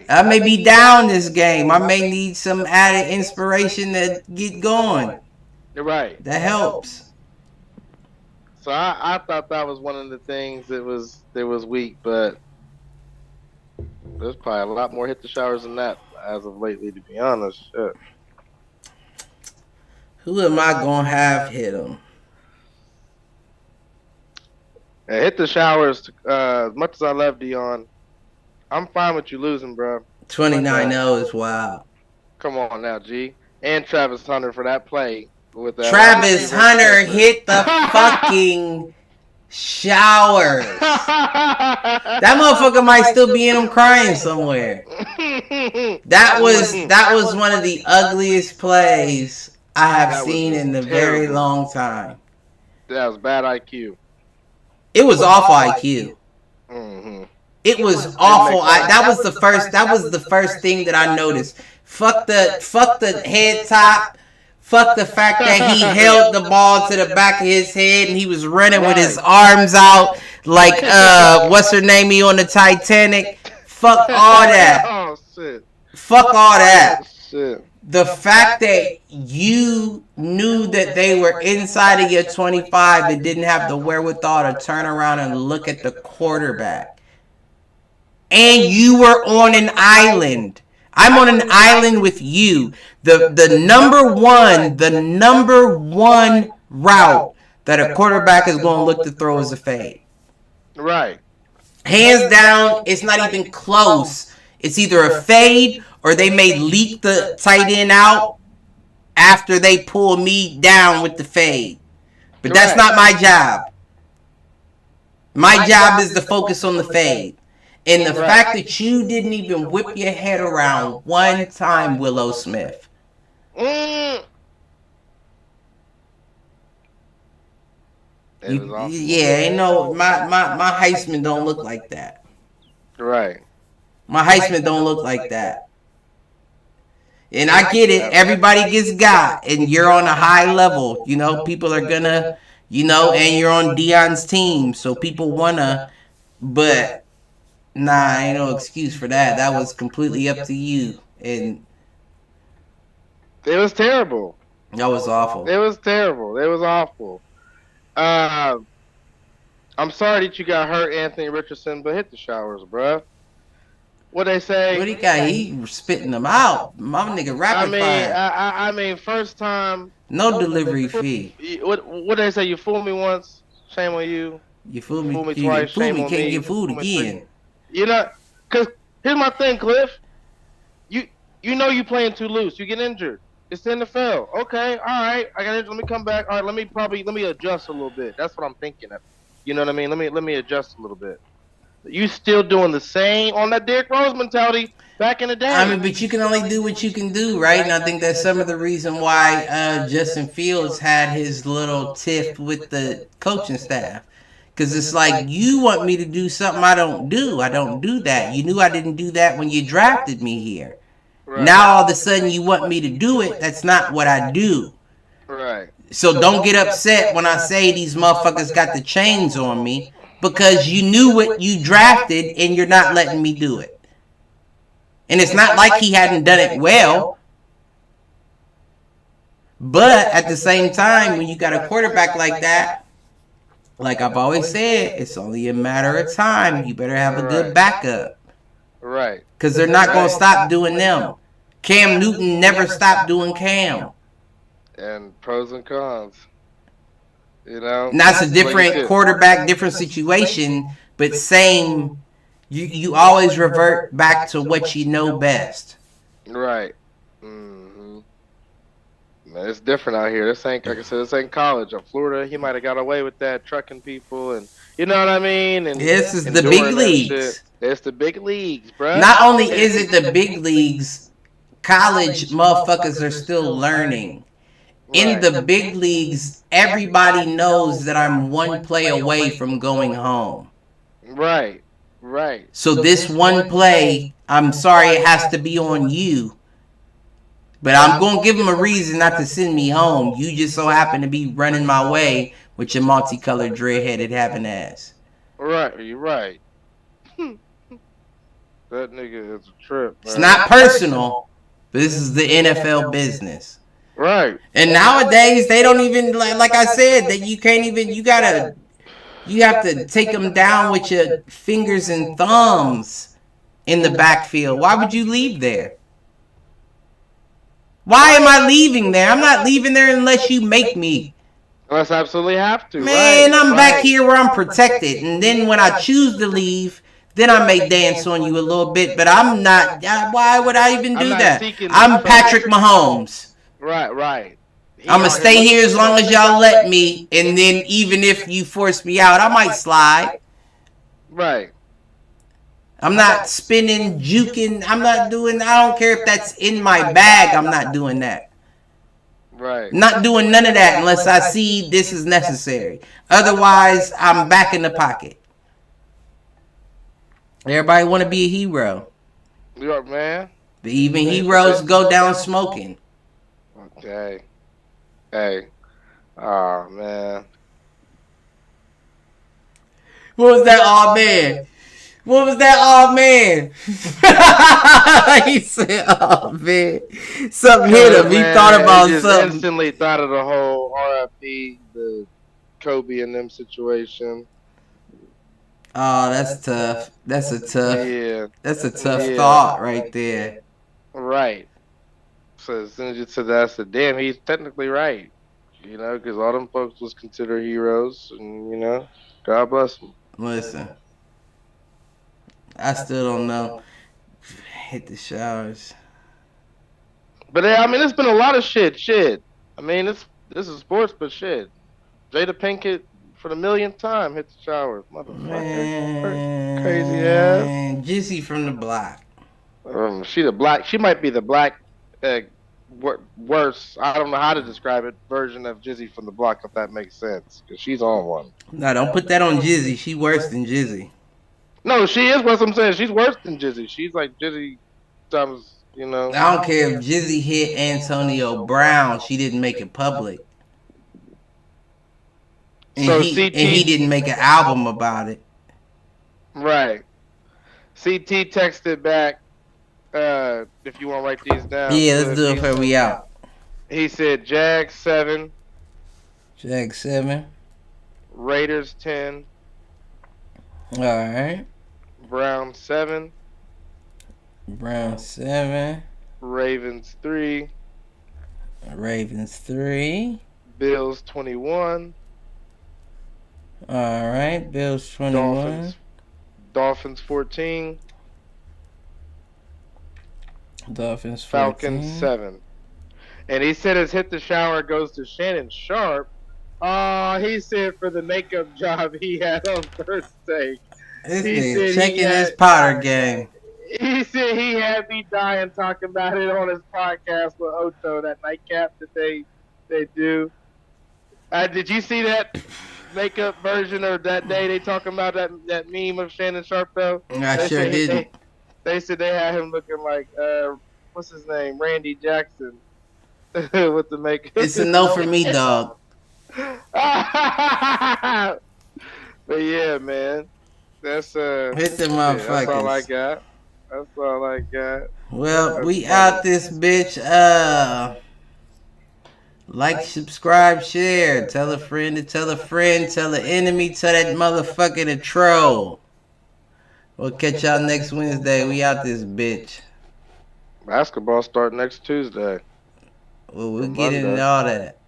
S1: I may be down this game. I may need some added inspiration to get going.
S4: Right.
S1: That helps.
S4: So I thought that was one of the things that was weak, but there's probably a lot more hit the showers than that as of lately, to be honest. Shit.
S1: Who am I gonna have hit him?
S4: Hit the showers. As much as I love Dion, I'm fine with you losing, bro.
S1: 29-0 is wild.
S4: Come on now, G. And Travis Hunter for that play. With that
S1: Travis Hunter hit the fucking showers. That motherfucker might still be in him crying somewhere. That was one of the ugliest plays I have seen in a very long time.
S4: That was bad IQ.
S1: It was awful IQ.
S4: Mm-hmm.
S1: It was awful. That was the first thing that I noticed. Fuck the head top. Fuck the fact that he held the ball to the back of his head and he was running with his arms out like what's her name on the Titanic. Fuck all that.
S4: Oh shit.
S1: Fuck all that.
S4: Shit.
S1: The fact that you knew that they were inside of your 25 and didn't have the wherewithal to turn around and look at the quarterback. And you were on an island. I'm on an island with you. The number one route that a quarterback is going to look to throw is a fade.
S4: Right.
S1: Hands down, it's not even close. It's either a fade or they may leak the tight end out after they pull me down with the fade. But that's not my job. My job is to focus on the fade. And the fact that you didn't even whip your head around one time, Willow Smith.
S4: It was awful.
S1: Yeah, ain't no my Heisman don't look like that.
S4: Right.
S1: My Heisman don't look like that. And I get it. Everybody gets got, and you're on a high level. You know, people are gonna, and you're on Deion's team, so people wanna. But nah, ain't no excuse for that. That was completely up to you, and
S4: It was terrible.
S1: that was awful.
S4: It was terrible. It was awful. I'm sorry that you got hurt, Anthony Richardson, but hit the showers, bruh. What they say?
S1: What he got? He spitting them out. My nigga rapid fire.
S4: I mean, first time.
S1: No delivery fee.
S4: What they say? You fool me once, shame on you.
S1: You fool me.
S4: Fool me
S1: You
S4: twice,
S1: fool
S4: shame
S1: me.
S4: on
S1: Can't
S4: me.
S1: get food
S4: Fool me
S1: again.
S4: You know, cause here's my thing, Cliff. You know you playing too loose. You get injured. It's the NFL. Okay, all right. I got injured. Let me come back. All right, let me adjust a little bit. That's what I'm thinking of. You know what I mean? Let me adjust a little bit. You still doing the same on that Derrick Rose mentality back in the day.
S1: I mean, but you can only do what you can do, right? And I think that's some of the reason why Justin Fields had his little tiff with the coaching staff. Because it's like, you want me to do something I don't do. I don't do that. You knew I didn't do that when you drafted me here.
S4: Right.
S1: Now all of a sudden you want me to do it. That's not what I do.
S4: Right.
S1: So don't get upset when I say these motherfuckers got the chains on me, because you knew what you drafted and you're not letting me do it. And it's not like he hadn't done it well. But at the same time, when you got a quarterback like that, like I've always said, it's only a matter of time. You better have a good backup.
S4: Right.
S1: Because they're not going to stop doing them. Cam Newton never stopped doing Cam.
S4: And pros and cons. You know?
S1: And that's a different quarterback, different situation, but same. You always revert back to what you know best.
S4: Right. Mm-hmm. Man, it's different out here. This ain't, like I said, this ain't college. In Florida, he might have got away with that, trucking people, and you know what I mean. And
S1: This is
S4: and
S1: the
S4: doing
S1: big
S4: that
S1: leagues.
S4: shit. It's the big leagues, bro.
S1: Not only is it the big leagues, college motherfuckers are still learning. In the big leagues, everybody knows that I'm one play away from going home.
S4: Right. Right.
S1: So this one play, I'm sorry it has to be on you. But I'm going to give them a reason not to send me home. You just so happen to be running my way with your multicolored dread-headed having ass.
S4: Right. You're right. That nigga is a trip, man.
S1: It's not personal, but this is the NFL business.
S4: Right.
S1: And nowadays, they don't even, like I said, that you can't even, you have to take them down with your fingers and thumbs in the backfield. Why would you leave there? Why am I leaving there? I'm not leaving there unless you make me.
S4: Unless I absolutely have to.
S1: Man,
S4: right.
S1: I'm back here where I'm protected. And then when I choose to leave, then I may dance on you a little bit. But I'm not. Why would I even do that? I'm Patrick Mahomes.
S4: Right, right.
S1: I'm going to stay here as long as y'all let me. And then even if you force me out, I might slide.
S4: Right.
S1: I'm not spinning, juking. I'm not doing, I don't care if that's in my bag. I'm not doing that.
S4: Right.
S1: Not doing none of that unless I see this is necessary. Otherwise, I'm back in the pocket. Everybody want to be a hero.
S4: Yeah, man.
S1: But even heroes go down smoking.
S4: Okay. Hey. Oh, man.
S1: What was that? Oh, man. What was that? Oh, man. He said, oh, man. Something hit him. He thought about
S4: just
S1: something.
S4: Instantly thought of the whole RIP, the Kobe and them situation.
S1: Oh, that's tough. That's a tough. That's a tough
S4: Yeah.
S1: thought right there.
S4: Right. So as soon as you said that, I said, damn, he's technically right. You know, because all them folks was considered heroes, and, you know, God bless them.
S1: Listen, I still don't know. Hit the showers.
S4: But, I mean, it's been a lot of shit. I mean, this is sports, but shit. Jada Pinkett, for the millionth time, hit the showers. Motherfucker.
S1: Man,
S4: Crazy ass.
S1: Jizzy from the block.
S4: She might be the black worse. I don't know how to describe it. Version of Jizzy from the block, if that makes sense, because she's on one.
S1: No, don't put that on Jizzy. She worse than Jizzy.
S4: No, she is what I'm saying. She's worse than Jizzy. She's like Jizzy times, you know.
S1: I don't care if Jizzy hit Antonio Brown. She didn't make it public. And,
S4: So
S1: he didn't make an album about it.
S4: Right. CT texted back, if you want to write these down.
S1: Yeah, let's do it before we out.
S4: He said Jag 7,
S1: Jag 7.
S4: Raiders 10,
S1: Alright.
S4: Brown 7,
S1: Brown 7.
S4: Ravens 3,
S1: Ravens 3.
S4: Bills 21,
S1: Alright. Bills 21.
S4: Dolphins 14,
S1: Dolphins 14.
S4: Falcons 7. And he said his hit the shower goes to Shannon Sharp. He said for the makeup job he had on Thursday.
S1: This
S4: He
S1: nigga
S4: said
S1: checking
S4: he had-
S1: his Potter game.
S4: He said he had me dying talking about it on his podcast with Ocho, that nightcap that they do. Did you see that makeup version of that day they talking about that meme of Shannon Sharp though?
S1: I
S4: They
S1: sure
S4: said
S1: didn't.
S4: They said they had him looking like what's his name, Randy Jackson, with the makeup.
S1: It's a no for me, dog.
S4: But yeah, man, that's
S1: Hit the
S4: yeah, that's all I
S1: motherfuckers.
S4: got. That's all I got.
S1: Well, we out this bitch. Like, subscribe, share. Tell a friend to tell a friend. Tell an enemy. Tell that motherfucker to troll. We'll catch y'all next Wednesday. We out this bitch.
S4: Basketball start next Tuesday.
S1: Well, we'll
S4: Or
S1: get into
S4: Monday.
S1: all that.